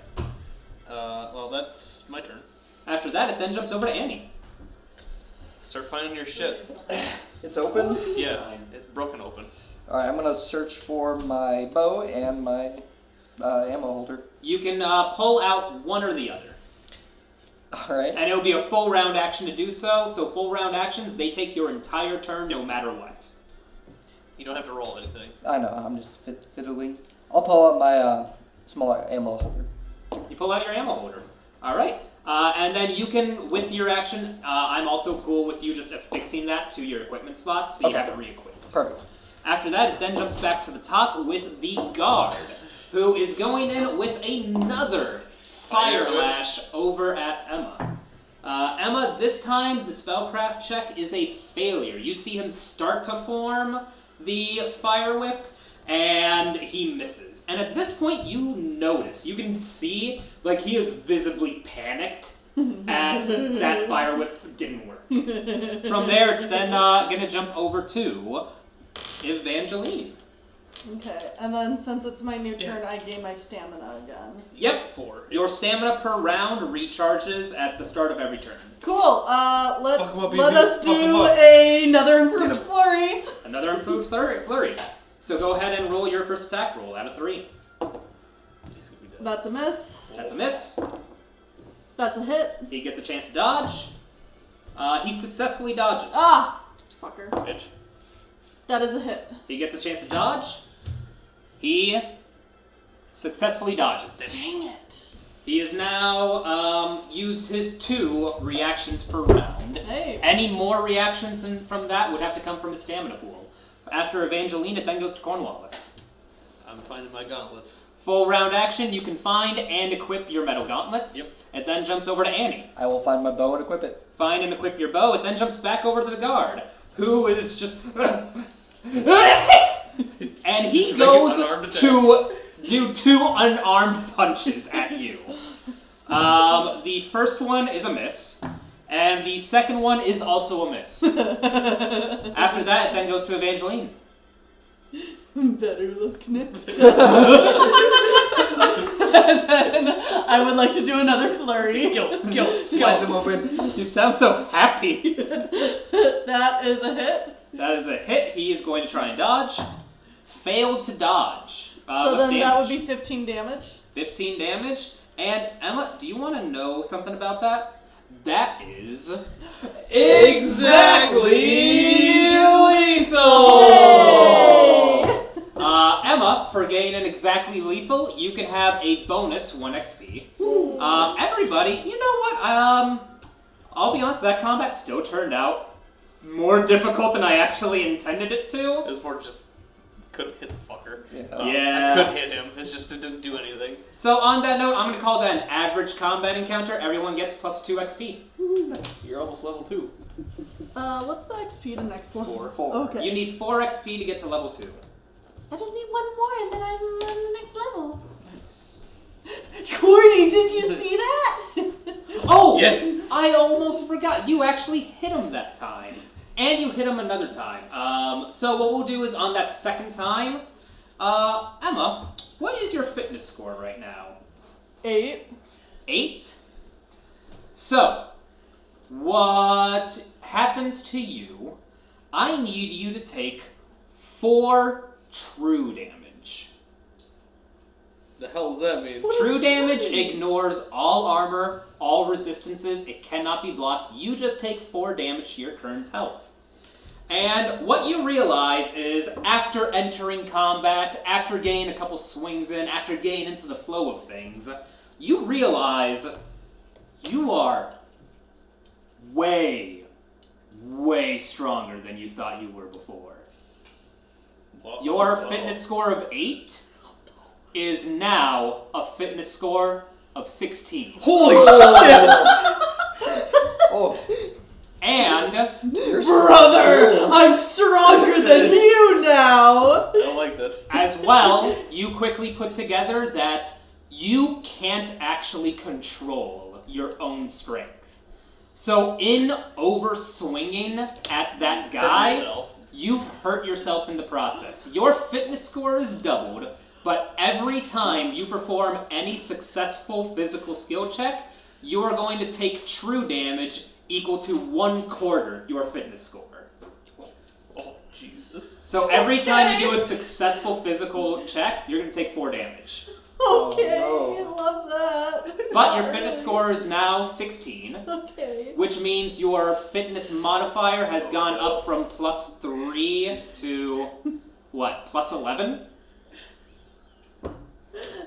Well, that's my turn. After that, it then jumps over to Annie. Start finding your shit. It's open. Yeah, it's broken open. Alright, I'm gonna search for my bow and my ammo holder. You can pull out one or the other. Alright. And it'll be a full round action to do so. So full round actions, they take your entire turn no matter what. You don't have to roll anything. I know, I'm just fiddling. I'll pull out my smaller ammo holder. You pull out your ammo holder. Alright. And then you can, with your action, I'm also cool with you just affixing that to your equipment slot so you Okay. have it re-equipped. Perfect. After that, it then jumps back to the top with the guard, who is going in with another fire lash over at Emma. Emma, this time the spellcraft check is a failure. You see him start to form the fire whip, and he misses. And at this point, you notice, you can see, he is visibly panicked at that fire whip didn't work. From there, it's then gonna jump over to Evangeline. Okay, and then since it's my new turn, I gain my stamina again. Yep. 4. Your stamina per round recharges at the start of every turn. Cool. Let Fuck 'em up, let you us fuck 'em do up. another improved flurry. Another improved flurry. So go ahead and roll your first attack roll out of 3. He's gonna be dead. That's a miss. That's a miss. That's a hit. He gets a chance to dodge. He successfully dodges. Ah, fucker. Bitch. That is a hit. He gets a chance to dodge. He successfully dodges. Dang it. He has now used his 2 reactions per round. Hey. Any more reactions from that would have to come from his stamina pool. After Evangeline, it then goes to Cornwallace. I'm finding my gauntlets. Full round action, you can find and equip your metal gauntlets. Yep. It then jumps over to Annie. I will find my bow and equip it. Find and equip your bow. It then jumps back over to the guard, who is just... and he Just make goes an unarmed attack. to do 2 unarmed punches at you. The first one is a miss, and the second one is also a miss. After that, it then goes to Evangeline. Better luck next time. And then I would like to do another flurry. Kill. Slice him open. You sound so happy. That is a hit. That is a hit. He is going to try and dodge. Failed to dodge. So What's then that would damage? be 15 damage. 15 damage. And Emma, do you want to know something about that? That is exactly lethal. Yay! Emma, for gaining exactly lethal, you can have a bonus 1 XP. Everybody, you know what? I'll be honest, that combat still turned out more difficult than I actually intended it to. This board just couldn't hit the fucker. Yeah. Yeah. I could hit him. It didn't do anything. So on that note, I'm going to call that an average combat encounter. Everyone gets plus 2 XP. You're almost level 2. What's the XP to next level? 4. Okay. You need 4 XP to get to level 2. I just need 1 more and then I'm on the next level. Corny, did you see that? Oh! Yeah. I almost forgot. You actually hit him that time. And you hit him another time. So what we'll do is on that second time, Emma, what is your fitness score right now? 8. 8? So, what happens to you, I need you to take 4 true damage. The hell does that mean? True damage ignores all armor, all resistances, it cannot be blocked. You just take 4 damage to your current health. And what you realize is, after entering combat, after getting a couple swings in, after getting into the flow of things, you realize you are way, way stronger than you thought you were before. Your fitness score of 8 is now a fitness score of 16. Holy shit! Oh. And Brother, I'm stronger than you now. I don't like this. as well, you quickly put together that you can't actually control your own strength. So in over-swinging at that guy, yourself. you've hurt yourself in the process. Your fitness score is doubled, but every time you perform any successful physical skill check, you are going to take true damage equal to 1/4 your fitness score. Oh, Jesus. So every time you do a successful physical check, you're going to take 4 damage. Okay, Oh, no. I love that. But your fitness score is now 16, Okay. which means your fitness modifier has gone up from +3 to, what, +11?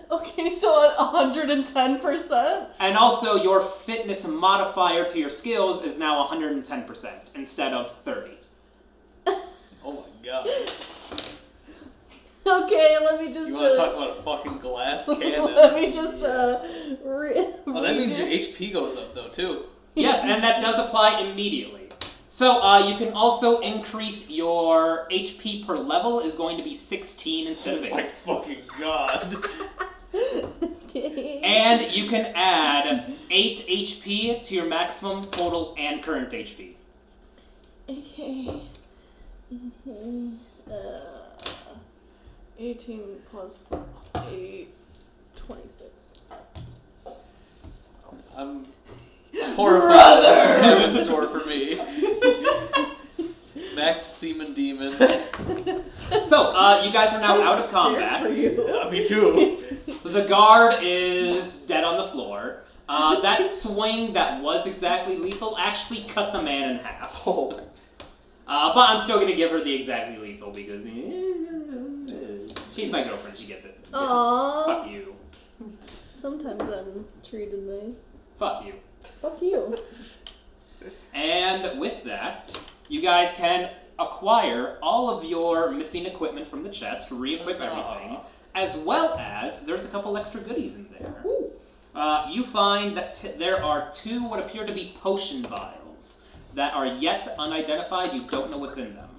Okay, so at 110%? And also your fitness modifier to your skills is now 110% instead of 30. Oh my god. Okay, let me just... You want to talk about a fucking glass cannon? let me just, Oh, that means your HP goes up though, too. Yes, and that does apply immediately. So you can also increase your HP per level is going to be 16 instead of Oh my 8. fucking god. Okay. And you can add 8 HP to your maximum total and current HP. Okay. 18 plus 8, 26. I'm horrified. Heaven's sore for me. Max Seaman Demon. So, you guys are now out of combat. Yeah, me too. The guard is dead on the floor. That swing that was exactly lethal actually cut the man in half. Oh. But I'm still going to give her the exactly lethal because she's my girlfriend. She gets it. Aww. Fuck you. Sometimes I'm treated nice. Fuck you. Fuck you. And with that, you guys can acquire all of your missing equipment from the chest, re-equip everything, as well as there's a couple extra goodies in there. You find that there are 2 what appear to be potion vials that are yet unidentified. You don't know what's in them.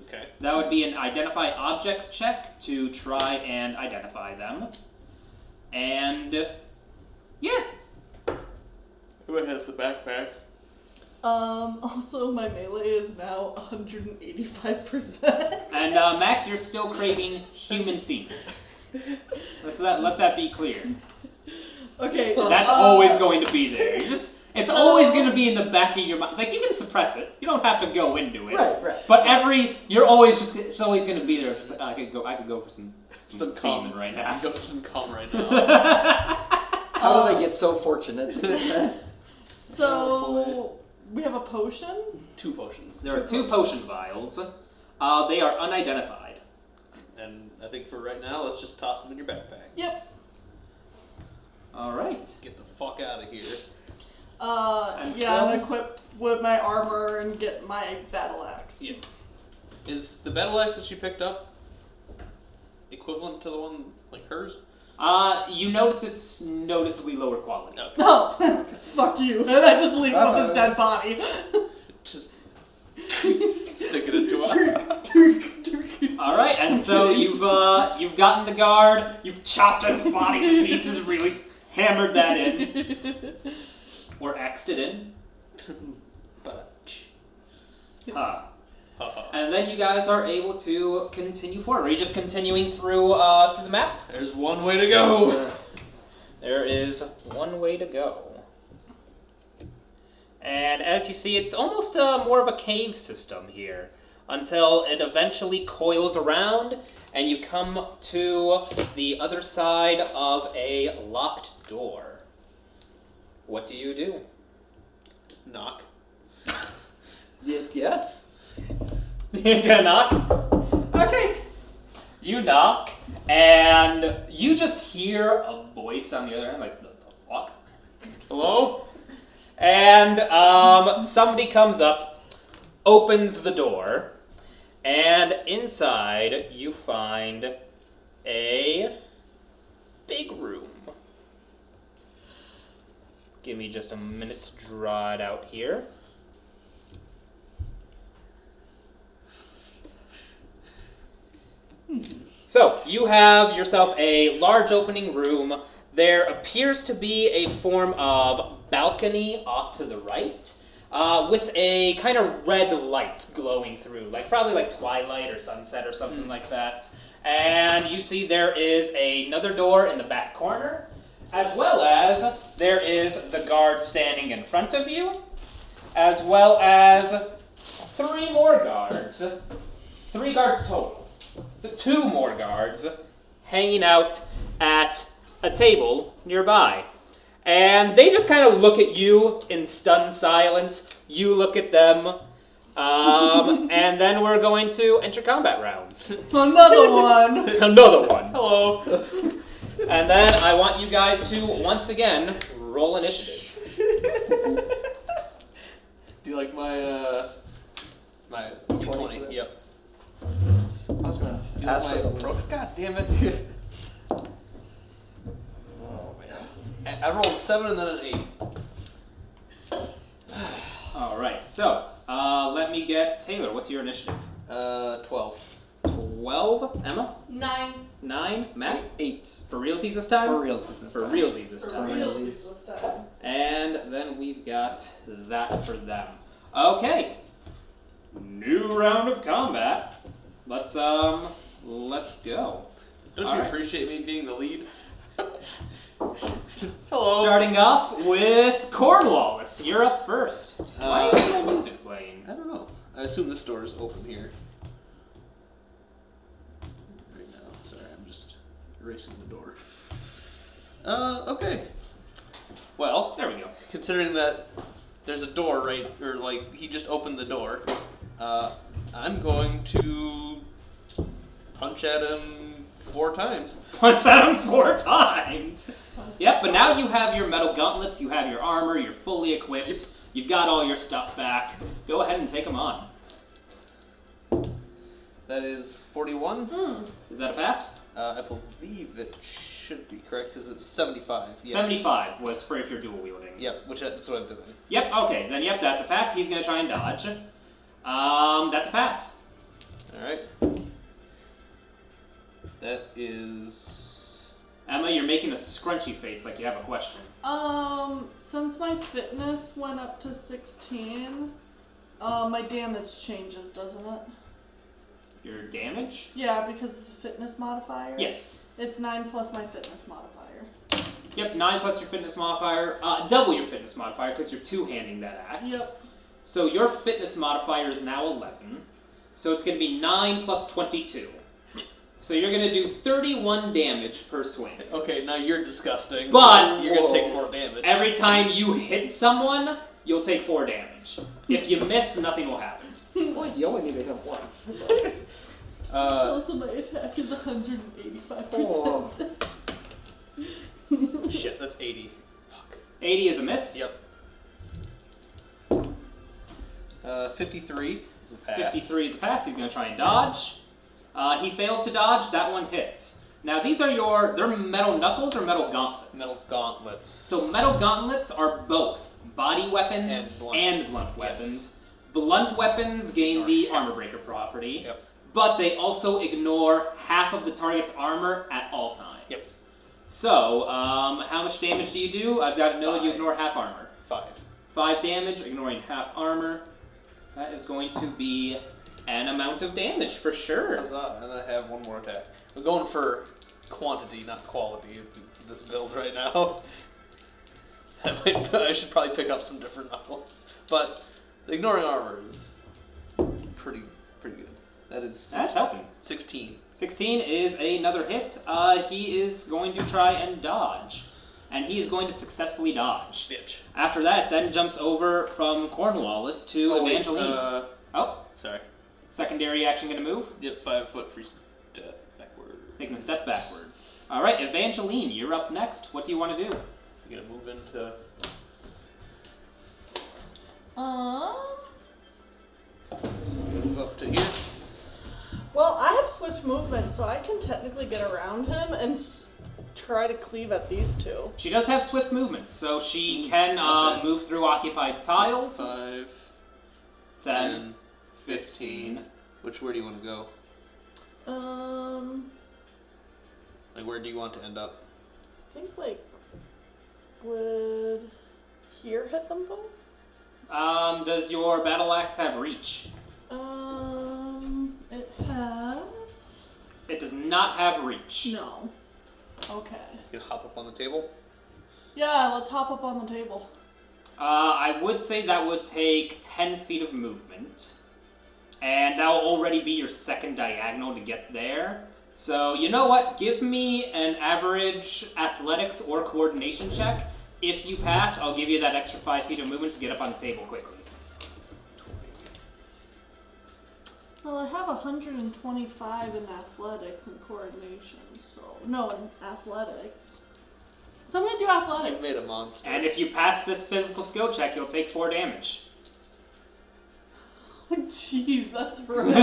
Okay. That would be an identify objects check to try and identify them. And yeah. Who has the backpack? Also my melee is now 185%. And Mac, you're still craving human semen. Let that be clear. Okay. That's always going to be there. It's always going to be in the back of your mind. Like, you can suppress it. You don't have to go into it. Right. But it's always going to be there. Just like, I could go for some semen right now. I could go for some cum right now. How did I get so fortunate? So we have a potion. 2 potions. There are 2 potion vials. They are unidentified. And I think for right now, let's just toss them in your backpack. Yep. All right. Get the fuck out of here. I'm equipped with my armor and get my battle axe. Yeah. Is the battle axe that she picked up equivalent to the one like hers? You notice it's noticeably lower quality. No. No, fuck you. And I just leave with this dead body. Just stick it into us. All right, and so you've gotten the guard. You've chopped his body to pieces, really hammered that in, or axed it in. And then you guys are able to continue forward. Are you just continuing through the map? There's one way to go. There is one way to go. And as you see, it's almost more of a cave system here until it eventually coils around and you come to the other side of a locked door. What do you do? Knock. Yeah. You're gonna knock? Okay. You knock, and you just hear a voice on the other end, like, the fuck? Hello? And somebody comes up, opens the door, and inside you find a big room. Give me just a minute to draw it out here. So, you have yourself a large opening room. There appears to be a form of balcony off to the right, with a kind of red light glowing through, probably like twilight or sunset or something like that. And you see there is another door in the back corner, as well as there is the guard standing in front of you, as well as 3 more guards. 3 guards total. 2 more guards hanging out at a table nearby. And they just kind of look at you in stunned silence. You look at them. And then we're going to enter combat rounds. Another one. Another one. Hello. And then I want you guys to, once again, roll initiative. Do you like my 20? Yep. I was gonna Do you ask like for my the approach? God damn it. Oh man. I rolled a 7 and then an 8. Alright, so, let me get Taylor. What's your initiative? 12. 12. Emma? 9. 9. Matt? 8. For realsies this time? For realsies this For time. realsies this For time. realsies this time. And then we've got that for them. Okay. New round of combat. Let's let's go. Don't All you right. appreciate me being the lead? Hello. Starting off with Cornwallace. You're up first. Why is my music playing? I don't know. I assume this door is open here. Right now. Sorry, I'm just erasing the door. Okay. Well, There we go. considering that there's a door right, or like he just opened the door, I'm going to punch at him 4 times. Punch at him 4 times. Yep, but now you have your metal gauntlets, you have your armor, you're fully equipped, you've got all your stuff back. Go ahead and take them on. That is 41. Is that a pass? I believe it should be correct because it's 75. Yes. 75 was for if you're dual wielding. Yep, that's what I'm doing. Yep, okay, then yep, that's a pass. He's gonna try and dodge. That's a pass. Alright. That is... Emma, you're making a scrunchy face like you have a question. Since my fitness went up to 16, my damage changes, doesn't it? Your damage? Yeah, because of the fitness modifier. Yes. It's 9 plus my fitness modifier. Yep, 9 plus your fitness modifier. Double your fitness modifier because you're two-handing that axe. Yep. So your fitness modifier is now 11. So it's going to be 9 plus 22. So you're going to do 31 damage per swing. Okay, now you're disgusting. But you're going to take 4 damage. every time you hit someone, you'll take 4 damage. If you miss, nothing will happen. Well, you only need to hit once. Also, my attack is 185%. Shit, that's 80. Fuck. 80 is a miss. Yep. 53 is a pass. 53 is a pass. He's going to try and dodge. He fails to dodge. That one hits. Now, these are they're metal knuckles or metal gauntlets? Metal gauntlets. So metal gauntlets are both body weapons And blunt Yes. weapons. Blunt weapons gain the armor breaker property, Yep. but they also ignore half of the target's armor at all times. Yep. So, how much damage do you do? I've got to know you 5. ignore half armor. 5. 5 damage, ignoring half armor. That is going to be an amount of damage for sure. Huzzah, and I have one more attack. I'm going for quantity, not quality, in this build right now. I should probably pick up some different knuckles. But ignoring armor is pretty good. That is That's helping. 16. 16 is another hit. He is going to try and dodge. And he is going to successfully dodge. Bitch. After that, then jumps over from Cornwallace to Evangeline. Sorry. Secondary action going to move. Yep, 5 foot free step backward. Taking a step backwards. All right, Evangeline, you're up next. What do you want to do? You're gonna move into. Move up to here. Well, I have swift movement, so I can technically get around him and try to cleave at these two. She does have swift movement, so she can Okay. move through occupied tiles. 5, 10, 15. Where do you want to go? Like, where do you want to end up? I think, like, would here hit them both? Does your battle axe have reach? It has... It does not have reach. No. Okay. You can hop up on the table. Yeah, let's hop up on the table. I would say that would take 10 feet of movement. And that will already be your second diagonal to get there. So, you know what? Give me an average athletics or coordination check. If you pass, I'll give you that extra 5 feet of movement to get up on the table quickly. Well, I have 125 in athletics and coordination, so... No, in athletics. So I'm gonna do athletics. You made a monster. And if you pass this physical skill check, you'll take 4 damage. Jeez, that's rude.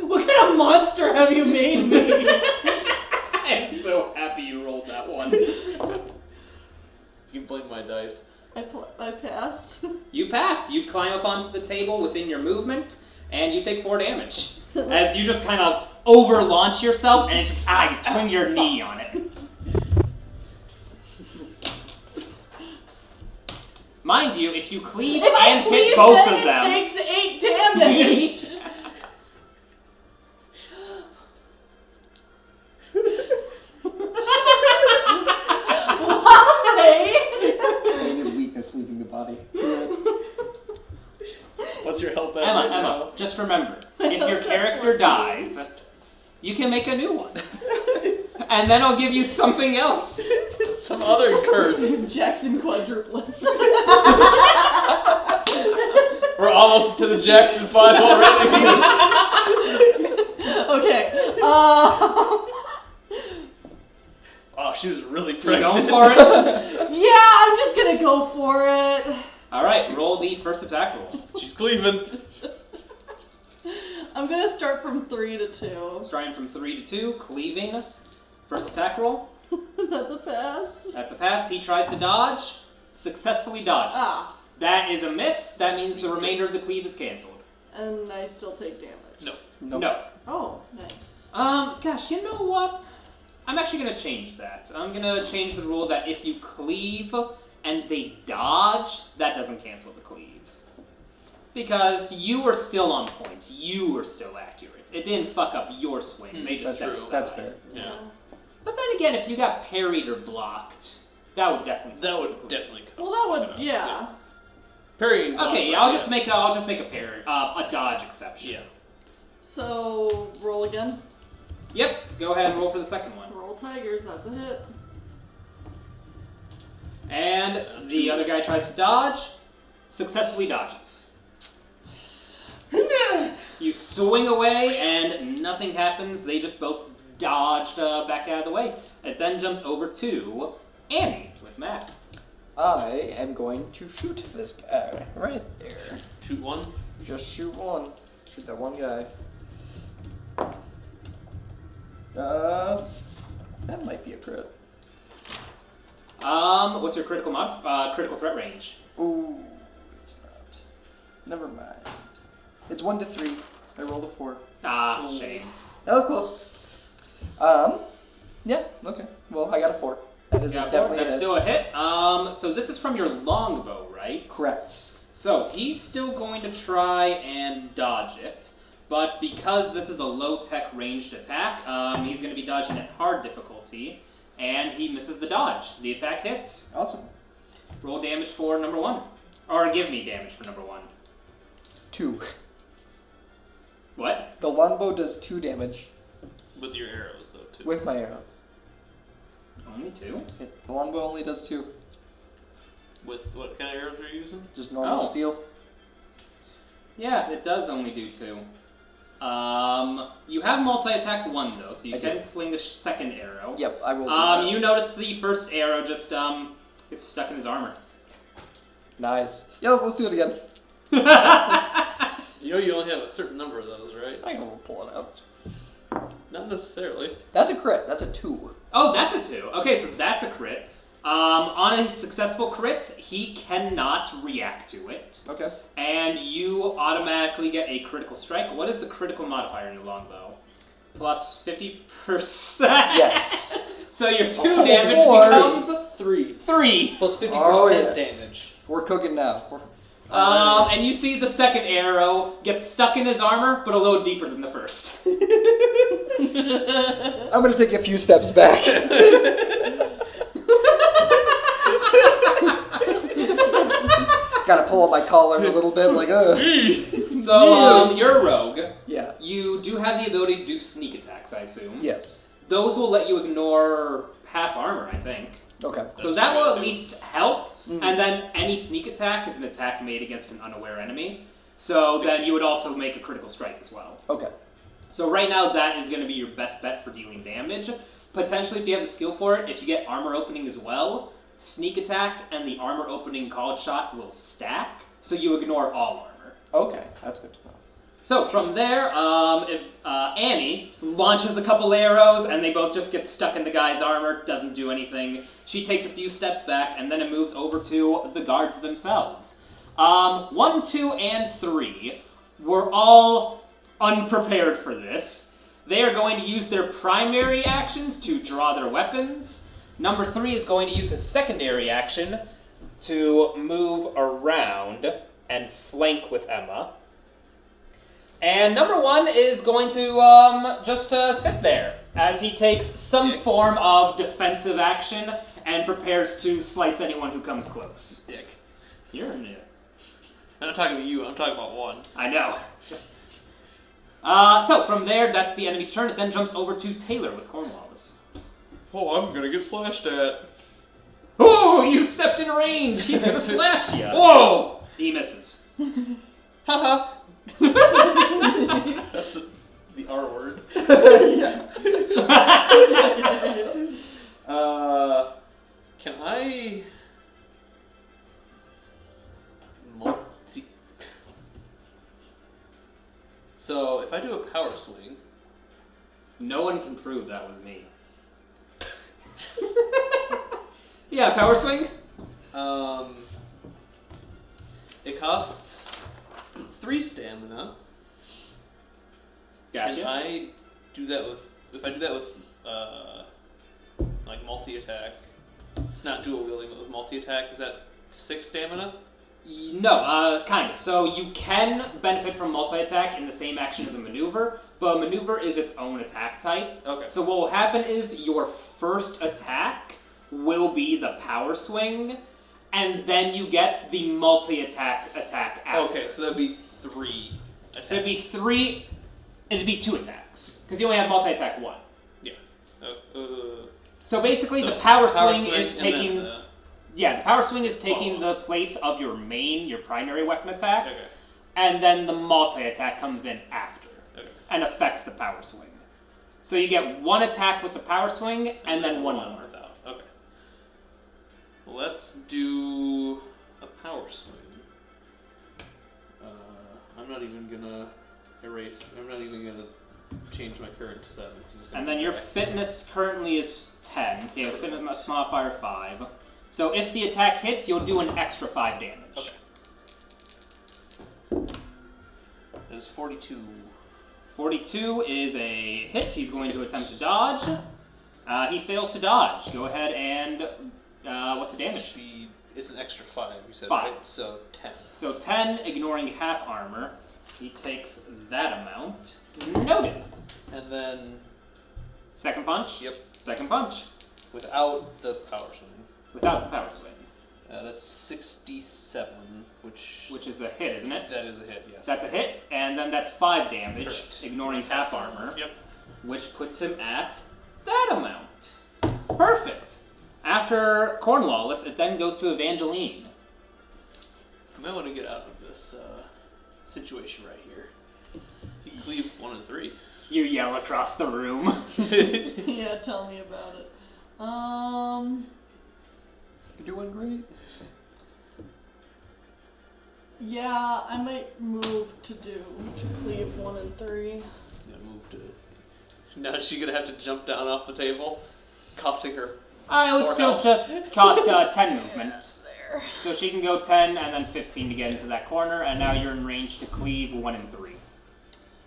What kind of monster have you made me? I'm so happy you rolled that one. You can blame my dice. I pass. You pass. You climb up onto the table within your movement, and you take 4 damage. As you just kind of over-launch yourself, and it's just, you twing your knee on it. Mind you, if you cleave and hit both of them... it takes 8 damage! Emma, just remember, if your character dies, you can make a new one. And then I'll give you something else. Some other curse. Jackson quadruplets. We're almost to the Jackson 5 already. Okay. Oh, she was really You pregnant. going for it? Yeah, I'm just gonna go for it. Alright, roll the first attack roll. She's cleaving. I'm gonna start from 3 to 2. Starting from 3 to 2, cleaving. First attack roll. That's a pass. That's a pass. He tries to dodge. Successfully dodges. Ah. That is a miss. That means the remainder of the cleave is cancelled. And I still take damage. No. Nope. No. Oh, nice. Gosh, you know what? I'm actually going to change that. I'm going to change the rule that if you cleave and they dodge, that doesn't cancel the cleave. Because you were still on point. You were still accurate. It didn't fuck up your swing. They just stepped aside. That's fair. Yeah. But then again, if you got parried or blocked, that would definitely That fuck would the cleave. definitely come. Well, that would, yeah. Parrying. Okay, yeah, I'll just make a parry, a dodge exception. Yeah. So, roll again. Yep. Go ahead and roll for the second one. Roll tigers, that's a hit. And the other guy tries to dodge, successfully dodges. You swing away and nothing happens. They just both dodged back out of the way. It then jumps over to Annie with Matt. I am going to shoot this guy right there. Shoot one. Just shoot one. Shoot that one guy. That might be a crit. What's your critical threat range? Ooh, it's not. Never mind. It's 1 to 3. I rolled a 4. Ah, shame. That was close. Yeah, okay. Well, I got a 4. That is Yeah, definitely that's a hit. still a hit. So this is from your longbow, right? Correct. So he's still going to try and dodge it, but because this is a low-tech ranged attack, he's going to be dodging at hard difficulty, and he misses the dodge. The attack hits. Awesome. Roll damage for number 1. Or give me damage for number 1. 2. What? The longbow does 2 damage With your arrows, though, too. with my arrows. Only 2? The longbow only does 2. With what kind of arrows are you using? Just normal Oh. steel. Yeah, it does only do 2. You have multi-attack 1, though, so you I can do. fling the second arrow. Yep, I will do that. You notice the first arrow just, gets stuck in his armor. Nice. Yeah, let's do it again. You know you only have a certain number of those, right? I can pull it out. Not necessarily. That's a crit. That's a 2. Oh, that's a 2. Okay, so that's a crit. On a successful crit, he cannot react to it. Okay. And you automatically get a critical strike. What is the critical modifier in your longbow? Plus 50%. Yes. So your 2 Oh, damage boy. becomes 3. 3. Plus 50% Oh, yeah. damage. We're cooking now. And you see the second arrow gets stuck in his armor, but a little deeper than the first. I'm going to take a few steps back. Gotta pull up my collar a little bit, like, So, you're a rogue. Yeah. You do have the ability to do sneak attacks, I assume. Yes. Those will let you ignore half armor, I think. Okay. So that will at least help. And then any sneak attack is an attack made against an unaware enemy. So then you would also make a critical strike as well. Okay. So right now that is going to be your best bet for dealing damage. Potentially if you have the skill for it, if you get armor opening as well, sneak attack and the armor opening called shot will stack. So you ignore all armor. Okay. That's good to know. So from there, if Annie launches a couple arrows and they both just get stuck in the guy's armor, doesn't do anything. She takes a few steps back and then it moves over to the guards themselves. 1, 2, and 3 were all unprepared for this. They are going to use their primary actions to draw their weapons. Number 3 is going to use his secondary action to move around and flank with Emma. And number 1 is going to just sit there as he takes some form of defensive action and prepares to slice anyone who comes close. Dick. You're in it. I'm not talking to you, I'm talking about one. I know. So from there, that's the enemy's turn. It then jumps over to Taylor with Cornwallis. Oh, I'm gonna get slashed at. Oh, you stepped in range. He's gonna slash you. Whoa! He misses. Haha. That's the R word. Can I multi? So if I do a power swing, No one can prove that was me. Yeah, power swing. it costs 3 stamina. Gotcha. Can I do that with? If I do that with like multi-attack, not dual wielding, but with multi-attack, is that 6 stamina? No, kind of. So you can benefit from multi-attack in the same action as a maneuver, but a maneuver is its own attack type. Okay. So what will happen is your first attack will be the power swing, and then you get the multi-attack attack after. Okay, so that'd be 3 attacks. So it'd be 3, it'd be 2 attacks, because you only have multi-attack 1. Yeah. So basically So the power power swing is and then taking... the- Yeah, the power swing is taking follow. the place of your primary weapon attack, Okay. and then the multi-attack comes in after Okay. and affects the power swing. So you get 1 attack with the power swing, and then 1 more. without. Okay. Let's do a power swing. I'm not even gonna erase. I'm not even gonna change my current to 7. 'Cause it's gonna And then be your correct. fitness currently is 10, so you have a fitness modifier 5. So if the attack hits, you'll do an extra 5 damage. Okay. That is 42. 42 is a hit. He's going to attempt to dodge. He fails to dodge. Go ahead and... what's the damage? It's an extra 5, you said, 5. right? So 10. So 10, ignoring half armor. He takes that amount. Noted. And then, Second punch? yep, Second punch. without the power swing. Without the power swing. That's 67, which Which is a hit, isn't it? that is a hit, yes. That's a hit, and then that's 5 damage, Correct. ignoring half armor. Yep. Which puts him at that amount. Perfect. After Cornwallis, it then goes to Evangeline. I might want to get out of this situation right here. You can leave 1 and 3. You yell across the room. Yeah, tell me about it. You're doing great. Yeah, I might move to cleave 1 and 3. Yeah, move to. Now is she gonna have to jump down off the table, costing her? I would 4 still health. just cost 10 movement. There. So she can go 10 and then 15 to get into that corner, and now you're in range to cleave 1 and 3.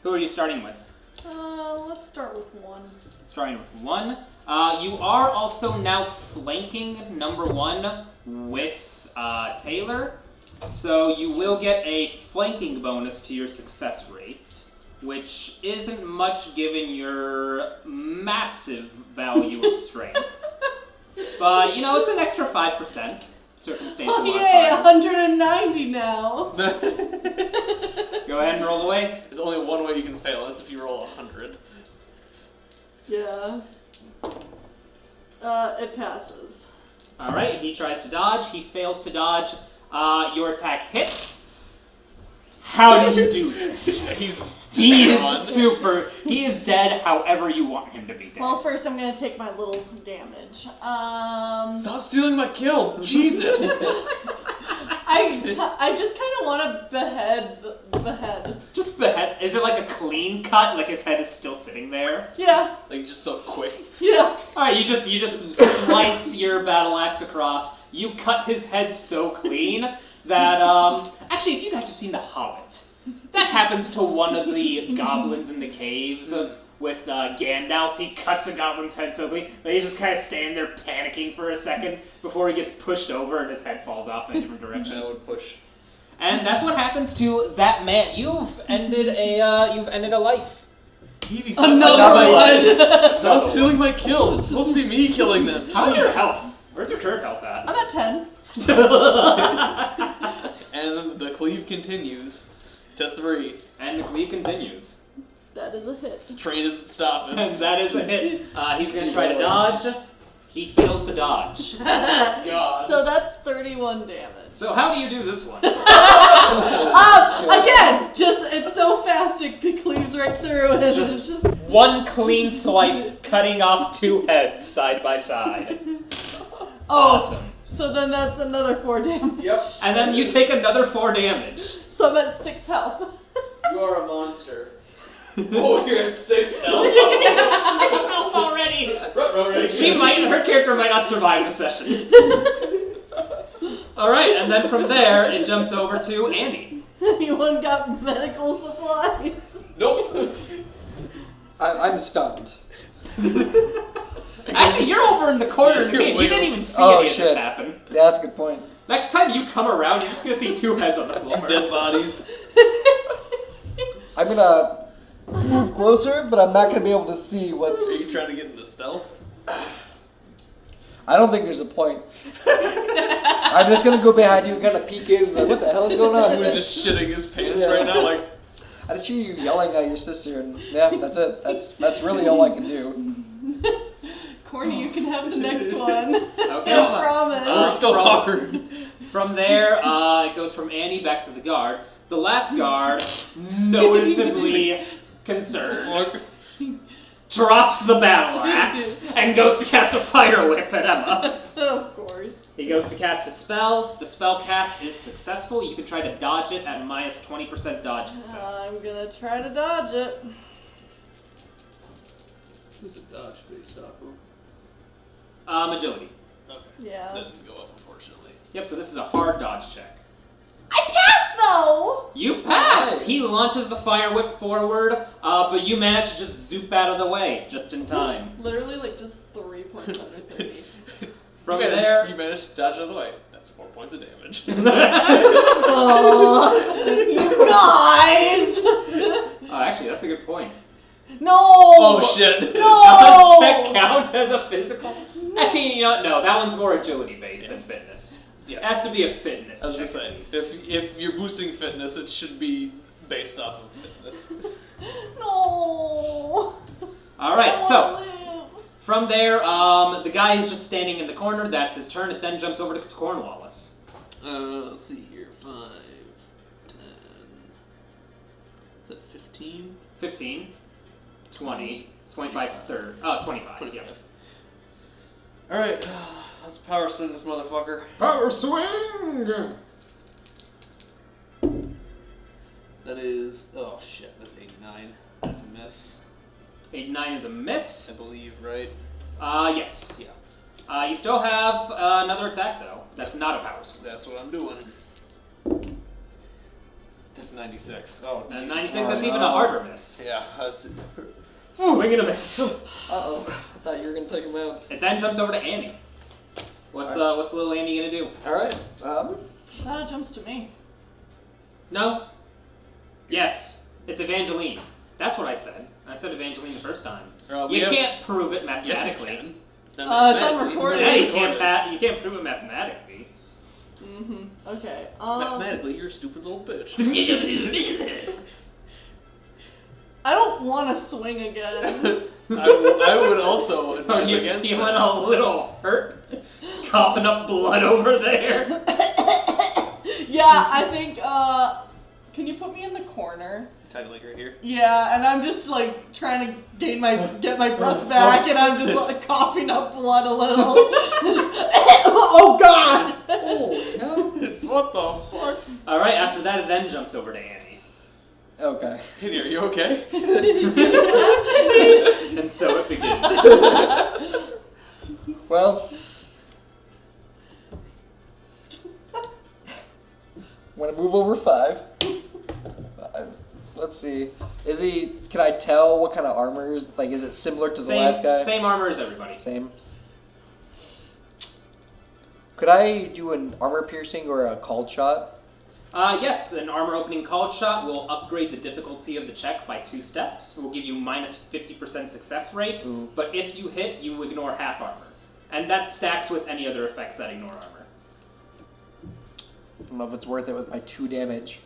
Who are you starting with? Let's start with 1. Starting with 1. You are also now flanking number 1 with Taylor. So you will get a flanking bonus to your success rate, which isn't much given your massive value of strength. But, it's an extra 5%. Circumstantial Oh yay, modifier. 190 now. Go ahead and roll away. There's only one way you can fail. That's if you roll 100. Yeah. It passes. Alright, he tries to dodge. He fails to dodge. Your attack hits. How do you do this? He is dead however you want him to be dead. Well, first I'm gonna take my little damage. Stop stealing my kills! Jesus! I just kind of want to behead the head. Just behead. Is it like a clean cut? Like his head is still sitting there? Yeah, Like, just so quick. yeah. Alright, you just slice your battle axe across. You cut his head so clean that, actually, if you guys have seen The Hobbit, that happens to one of the goblins in the caves with Gandalf. He cuts a goblin's head so clean that he's just kind of standing there panicking for a second before he gets pushed over and his head falls off in a different direction. I would push. And that's what happens to that man. You've ended a life. Evie, stop Another one. Stop stealing my kills! It's supposed to be me killing them. How's your Jeez. health? Where's your current health at? I'm at 10. And the cleave continues to 3. And the cleave continues. That is a hit. This train isn't stopping. And that is a hit. He's going to try to dodge. He fails the dodge. God. So that's 31 damage. So how do you do this one? Again, it's so fast it cleaves right through and it's just One clean swipe, cutting off 2 heads side by side. Awesome. So then that's another 4 damage. Yep. And then you take another 4 damage. So I'm at 6 health. You are a monster. Oh, you're at 6 health. 6 health already. Her character might not survive the session. Alright, and then from there, it jumps over to Annie. Anyone got medical supplies? Nope. I'm stunned. Actually, you're over in the corner of the cave. You didn't even see any of this happen. Yeah, that's a good point. Next time you come around, you're just going to see 2 heads on the floor. Dead bodies. I'm gonna move closer, but I'm not gonna be able to see what's... Are you trying to get into stealth? I don't think there's a point. I'm just gonna go behind you and kind of peek in and be like, what the hell is going on? He was just shitting his pants right now, like... I just hear you yelling at your sister, and yeah, that's it. That's really all I can do. Corny, you can have the next one. Okay. I promise. We're still hard. From there, it goes from Annie back to the guard. The last guard, noticeably concerned, drops the battle axe and goes to cast a fire whip at Emma. Of course. He goes to cast a spell. The spell cast is successful. You can try to dodge it at minus 20% dodge success. I'm gonna try to dodge it. Who's a dodge based off of? Agility. Okay. Yeah. That doesn't go up, unfortunately. Yep, so this is a hard dodge check. I passed though! You passed! Nice. He launches the fire whip forward, but you manage to just zoop out of the way just in time. Literally like just 3 points under 30. From you managed, there... You managed to dodge out of the way. That's 4 points of damage. Oh, you guys! Oh, actually, that's a good point. No! Oh shit! No! Does check count as a physical? Actually, you know what? No, that one's more agility based than fitness. Yes. It has to be a fitness I was check. gonna say, if you're boosting fitness, it should be based off of fitness. No! Alright, I so wanna live. from there, the guy is just standing in the corner. That's his turn. It then jumps over to Cornwallace. Let's see here. 5, 10. Is that 15? 15, 20, 25, 30. Oh, 25. 25. Yeah. Alright, let's power swing this motherfucker. Power swing! That is. Oh shit, that's 89. That's a miss. 89 is a miss. I believe, right? Yes. Yeah. You still have another attack, though. That's not a power swing. That's what I'm doing. That's 96. Oh, And Jesus 96, that's Christ. even a harder miss. Yeah, that's. Swing and a miss. Uh-oh. I thought you were gonna take him out. It then jumps over to Annie. What's little Annie gonna do? Alright, Now it jumps to me. No. Yes. It's Evangeline. That's what I said. I said Evangeline the first time. We You have- can't prove it Yes, mathematically. we can. It's unrecorded. Yeah, you can't prove it mathematically. Mm-hmm. Okay. Mathematically, you're a stupid little bitch. I don't want to swing again. I would also Are advise you against feeling that. a little hurt? Coughing up blood over there? Yeah, I think, can you put me in the corner? Tied like right here. Yeah, and I'm just like trying to get my breath back, and I'm just like coughing up blood a little. Oh God! oh, no. What the fuck? Alright, after that it then jumps over to Annie. Okay. Kenny, are you okay? And so it begins. Well, want to move over 5. Let's see. Can I tell what kind of armor is, like, is it similar to the last guy? Same armor as everybody. Same. Could I do an armor piercing or a called shot? Yes, an armor opening called shot will upgrade the difficulty of the check by 2 steps. It will give you minus 50% success rate, Ooh. but if you hit, you ignore half armor. And that stacks with any other effects that ignore armor. don't know if it's worth it with my 2 damage.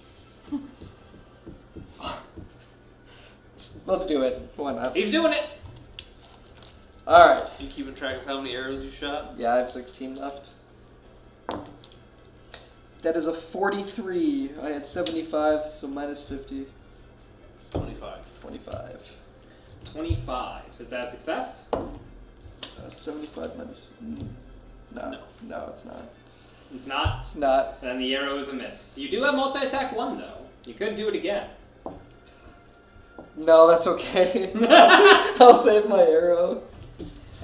Let's do it. Why not? He's doing it. Alright. You keeping track of how many arrows you shot? Yeah, I have 16 left. That is a 43. I had 75, so minus 50. It's 25. 25. 25. Is that a success? 75 minus... No, it's not. It's not? It's not. Then the arrow is a miss. You do have multi-attack 1, though. You could do it again. No, that's okay. I'll save my arrow.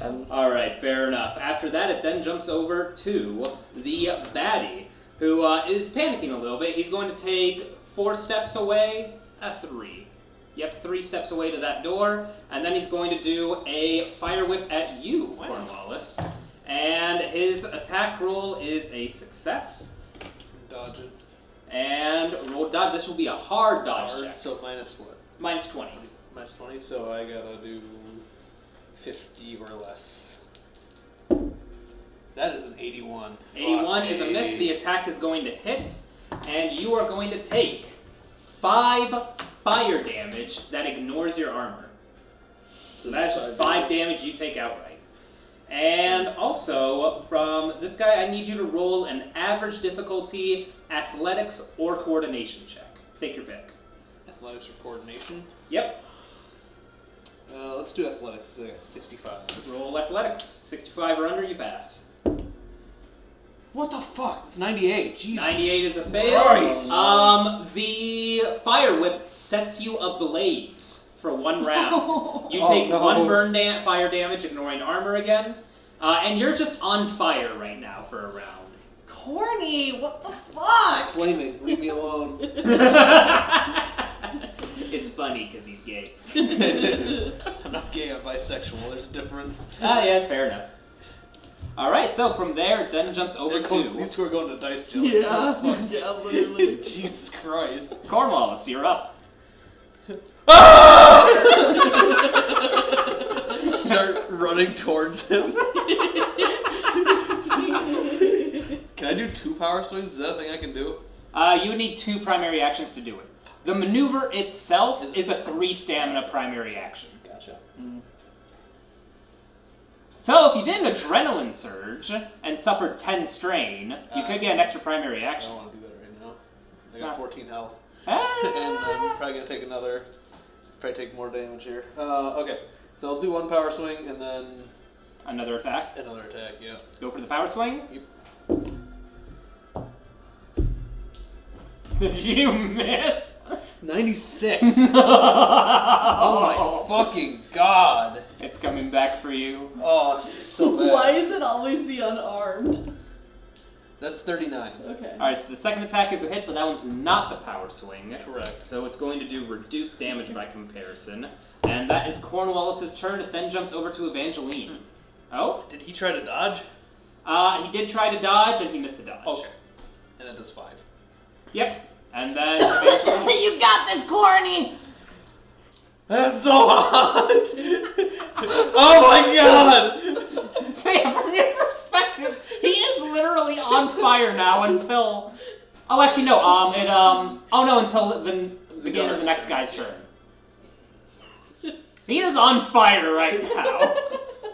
And Alright, fair enough. After that, it then jumps over to the baddie, who is panicking a little bit. He's going to take 4 steps away. 3. Yep, 3 steps away to that door. And then he's going to do a fire whip at you, Cornwallis. And his attack roll is a success. Dodging. And roll dodge. This will be a hard dodge check. So minus what? Minus 20. Minus 20, so I gotta do 50 or less. That is an 81. 81 is a miss. The attack is going to hit. And you are going to take 5 fire damage that ignores your armor. So that's just 5 damage you take outright. And also, from this guy, I need you to roll an average difficulty athletics or coordination check. Take your pick. Athletics or coordination? Yep. Let's do athletics. So I got 65. Roll athletics. 65 or under, you pass. What the fuck? It's 98. Jesus. 98 is a fail. Christ. The fire whip sets you ablaze for 1 round. You Oh, take no. 1 burn fire damage, ignoring armor again. And you're just on fire right now for a round. Corny, what the fuck? Flaming. Leave me alone. It's funny because he's gay. I'm not gay, I'm bisexual. There's a difference. Yeah, fair enough. Alright, so from there, it then jumps over These to two are going to dice jail. Yeah, literally. Jesus Christ. Cornwallis. You're up. Start running towards him. Can I do 2 power swings? Is that a thing I can do? You would need 2 primary actions to do it. The maneuver itself is a 3 stamina primary action. Gotcha. So if you did an adrenaline surge and suffered 10 strain, you could get an extra primary I action. don't want to do that right now. I got 14 health. Ah. And I'm probably going to take probably take more damage here. Okay, so I'll do 1 power swing and then Another attack. another attack, yeah. Go for the power swing. Yep. Did you miss? 96! Oh my fucking god! It's coming back for you. Oh, this is so bad. Why is it always the unarmed? That's 39. Okay. Alright, so the second attack is a hit, but that one's not the power swing. Correct. So it's going to do reduced damage by comparison. And that is Cornwallis' turn. It then jumps over to Evangeline. Oh? Did he try to dodge? He did try to dodge, and he missed the dodge. Okay. And that does 5. Yep. And then Evangeline... You got this, Corny! That's so hot! Oh my god! So yeah, from your perspective, he is literally on fire now until... Oh, actually, no. Until the beginning of the next guy's turn. He is on fire right now.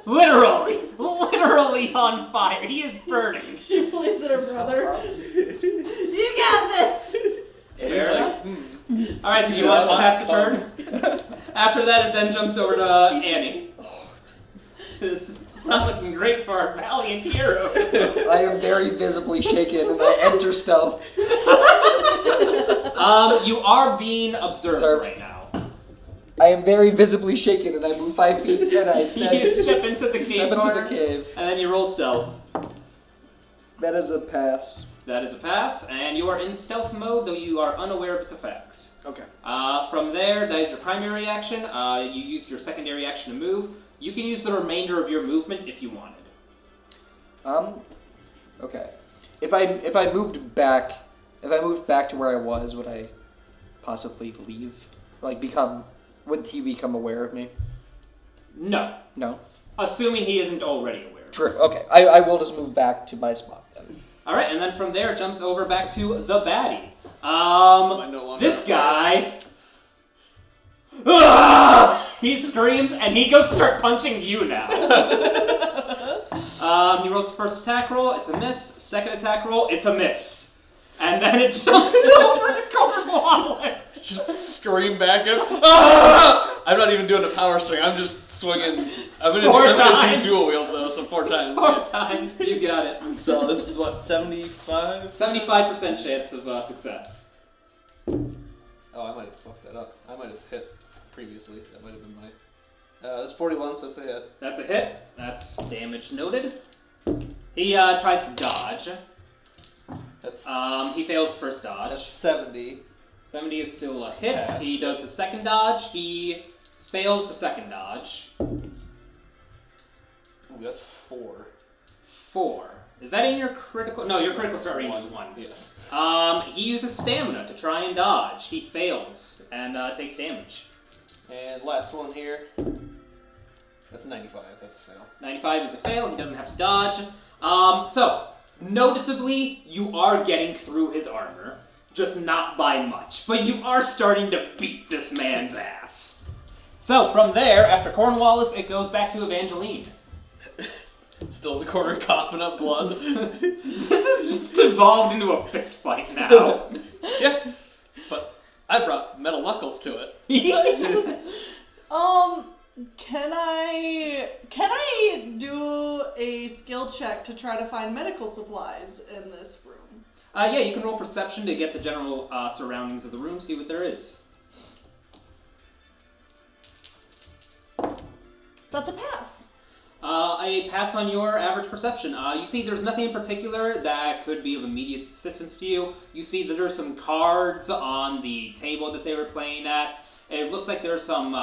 Literally on fire. He is burning. She believes in her brother. You got this! Fair enough. Alright, so you want to pass the turn? After that, it then jumps over to Annie. It's not looking great for our valiant heroes. I am very visibly shaken, and I enter stealth. You are being observed right now. I am very visibly shaken, and I move 5 feet, and I You step into the cave step into corner, the cave. and then you roll stealth. That is a pass. That is a pass, and you are in stealth mode, though you are unaware of its effects. Okay. From there, that is your primary action. You used your secondary action to move. You can use the remainder of your movement if you wanted. Okay. If I moved back to where I was, would I possibly leave? Like would he become aware of me? No. No. Assuming he isn't already aware. True. Okay. I will just move back to my spot then. All right, and then from there it jumps over back to the baddie. This guy. He screams and he goes start punching you now. He rolls the first attack roll. It's a miss. Second attack roll. It's a miss. And then it jumps over to Cornwallace. Just scream back at him. Ah! I'm not even doing a power string. I'm just swinging. I'm gonna do dual wield though, so 4 times. 4 times. You got it. So this is what, 75? 75% chance of success. Oh, I might have fucked that up. I might have hit previously. That might have been my... that's 41, so that's a hit. That's a hit. That's damage noted. He tries to dodge. That's... He fails first dodge. That's 70. 70 is still a hit. Pass. He does his second dodge. He fails the second dodge. Ooh, that's 4. 4. Is that in your critical? No, your critical start range is 1. Yes. He uses stamina to try and dodge. He fails and takes damage. And last one here. That's 95. That's a fail. 95 is a fail. He doesn't have to dodge. So, noticeably, you are getting through his armor. Just not by much. But you are starting to beat this man's ass. So, from there, after Cornwallis, it goes back to Evangeline. Still in the corner coughing up blood. This has just evolved into a fist fight now. Yeah. But I brought metal knuckles to it. Can I do a skill check to try to find medical supplies in this room? Yeah, you can roll perception to get the general surroundings of the room, see what there is. That's a pass. A pass on your average perception. You see there's nothing in particular that could be of immediate assistance to you. You see that there's some cards on the table that they were playing at. It looks like there's some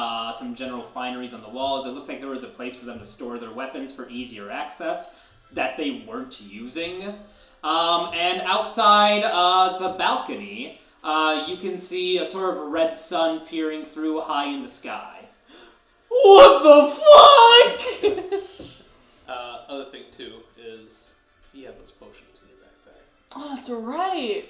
general fineries on the walls. It looks like there was a place for them to store their weapons for easier access that they weren't using. And outside the balcony, you can see a sort of red sun peering through high in the sky. What the fuck? Other thing too is you have those potions in your backpack. Oh, that's right.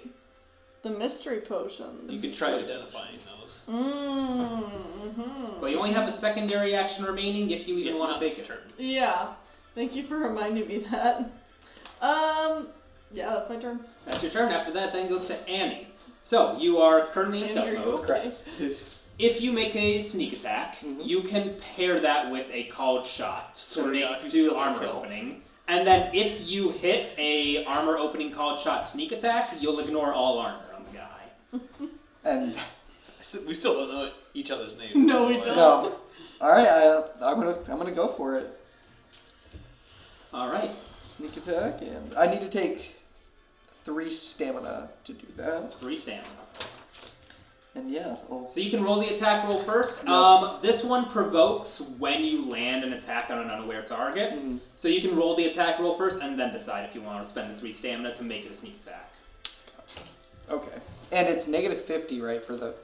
The mystery potions. You can try identifying those. Mm-hmm. But you only have a secondary action remaining if you even want to take a turn. Yeah. Thank you for reminding me that. Yeah, that's my turn. That's your turn. After that, then goes to Annie. So, you are currently in stealth mode. Okay. If you make a sneak attack, you can pair that with a called shot to do armor opening. And then if you hit a armor opening called shot sneak attack, you'll ignore all armor on the guy. And We still don't know each other's names. No, we don't. no. All right, I'm gonna go for it. All right. Sneak attack, and I need to take 3 stamina to do that. 3 stamina. And yeah, So you can roll the attack roll first. Yep. This one provokes when you land an attack on an unaware target. Mhm. So you can roll the attack roll first and then decide if you want to spend the 3 stamina to make it a sneak attack. Okay. And it's -50, right, for the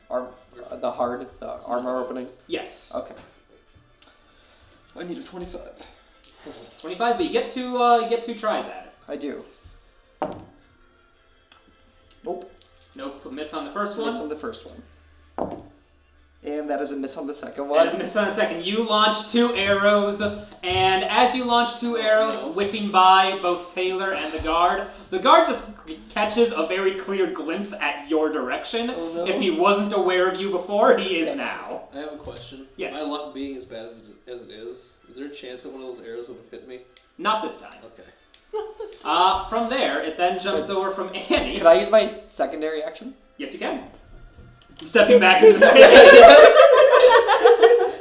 armor opening. Yes. Okay. I need a 25. 25, but you get 2 tries at it. I do. Nope. Nope, a miss on the first one. Miss on the first one. And that is a miss on the second And one. a miss on the second. You launch 2 arrows, and as you launch 2 arrows, whiffing by both Taylor and the guard just catches a very clear glimpse at your direction. Oh, no. If he wasn't aware of you before, he is now. I have a question. Yes. My luck being as bad as it is there a chance that one of those arrows would have hit me? Not this time. Okay. From there, it then jumps over from Annie. Can I use my secondary action? Yes, you can. Stepping back into the pit.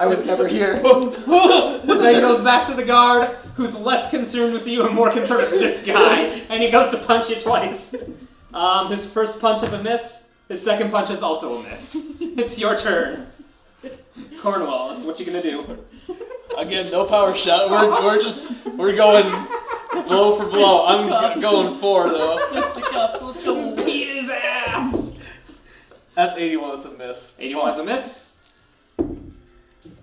I was never here. Then he goes back to the guard, who's less concerned with you and more concerned with this guy, and he goes to punch you twice. His first punch is a miss. His second punch is also a miss. It's your turn. Cornwallis, what you gonna do? Again, no power shot. We're going blow for blow. I'm going 4 though. Fisticuffs, let's go. Beat his ass! That's 81. It's a miss. 81 is a miss.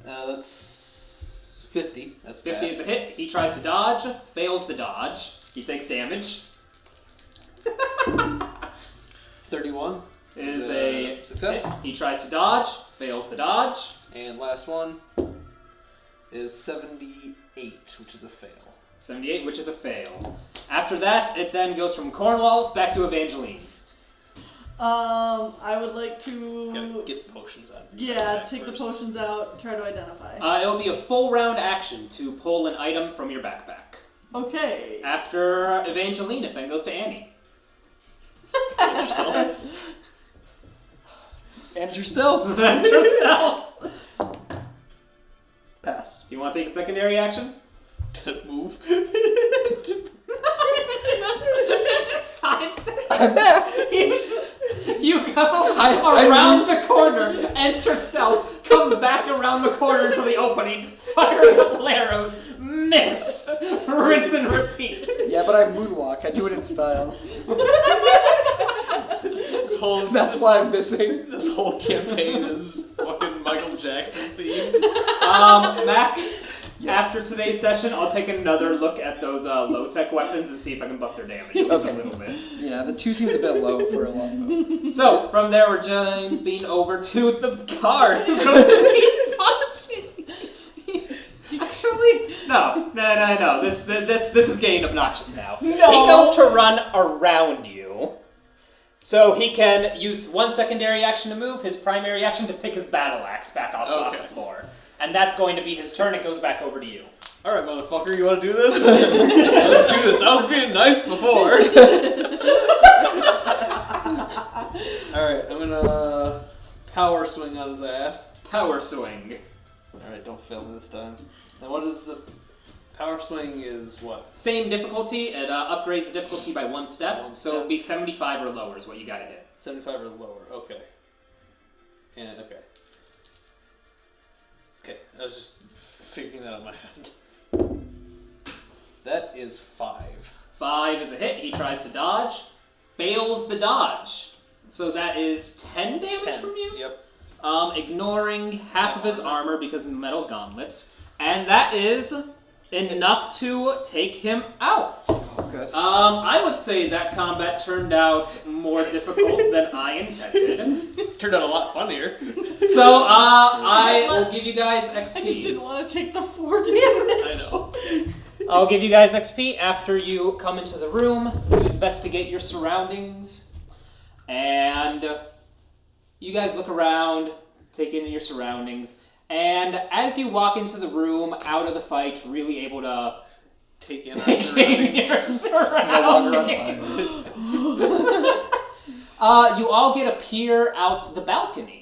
That's 50. That's 50 bad. is a hit. He tries to dodge, fails the dodge. He takes damage. 31 Is a success. hit. He tries to dodge, fails the dodge. And last one is 78, which is a fail. 78, which is a fail. After that, it then goes from Cornwallis back to Evangeline. I would like Gotta to. get the potions out. Yeah, take the potions out, try to identify. It will be a full round action to pull an item from your backpack. Okay. After Evangeline, it then goes to Annie. And your stealth. Yourself. Pass. Do you want to take a secondary action? To move. Just sidestep. I'm back. You go I around the corner, enter stealth, come back around the corner to the opening, fire a couple arrows, miss, rinse and repeat. Yeah, but I moonwalk. I do it in style. That's why I'm missing. This whole campaign is fucking Michael Jackson themed. Mac, after today's session, I'll take another look at those low-tech weapons and see if I can buff their damage just a little bit. Yeah, the 2 seems a bit low for a longbow. So, from there, we're jumping over to the guard who goes to keep punching. Actually, no. This is getting obnoxious now. No. He goes to run around you. So he can use one secondary action to move, his primary action to pick his battle axe back off the floor. And that's going to be his turn. It goes back over to you. Alright, motherfucker, you want to do this? Let's do this. I was being nice before. Alright, I'm gonna power swing on his ass. Power swing. Alright, don't fail me this time. And what is the... Power swing is what? Same difficulty. It upgrades the difficulty by 1 step. So it'll be 75 or lower is what you gotta hit. 75 or lower, okay. And, okay. Okay, I was just figuring that out in my head. That is 5. 5 is a hit. He tries to dodge. Fails the dodge. So that is 10 damage 10. from you? Yep. Ignoring half of his armor because of metal gauntlets. And that is enough to take him out. Oh, good. I would say that combat turned out more difficult than I intended. Turned out a lot funnier. So, I will give you guys XP. I just didn't want to take the 4 damage. I know. I'll give you guys XP after you come into the room, you investigate your surroundings, and you guys look around, take in your surroundings, and as you walk into the room, out of the fight, really able to take in our surroundings. No longer on fire. You all get a peer out the balcony.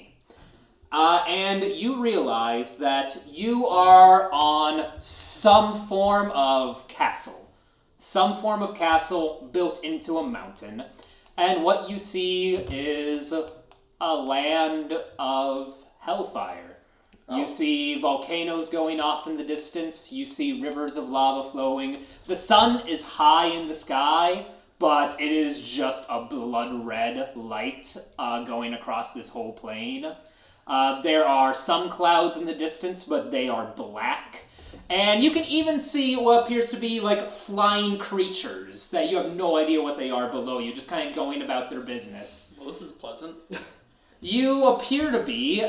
And you realize that you are on some form of castle. Some form of castle built into a mountain. And what you see is a land of hellfire. You see volcanoes going off in the distance. You see rivers of lava flowing. The sun is high in the sky, but it is just a blood red light going across this whole plain. There are some clouds in the distance, but they are black. And you can even see what appears to be like flying creatures that you have no idea what they are below you, just kind of going about their business. Well, this is pleasant. You appear to be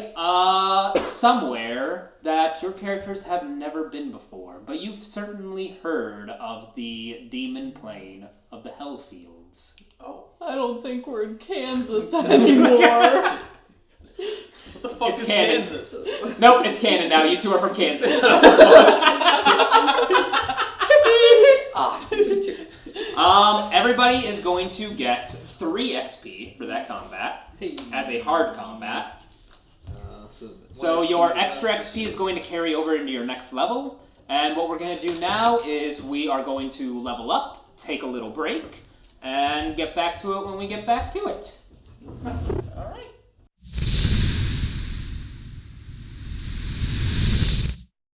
somewhere that your characters have never been before, but you've certainly heard of the demon plane of the Hellfields. Oh. I don't think we're in Kansas anymore. What the fuck It's is canon. Kansas? Nope, it's canon now. You two are from Kansas. Everybody is going to get 3 XP for that combat as a hard combat. So your extra XP is going to carry over into your next level. And what we're going to do now is we are going to level up, take a little break, and get back to it when we get back to it.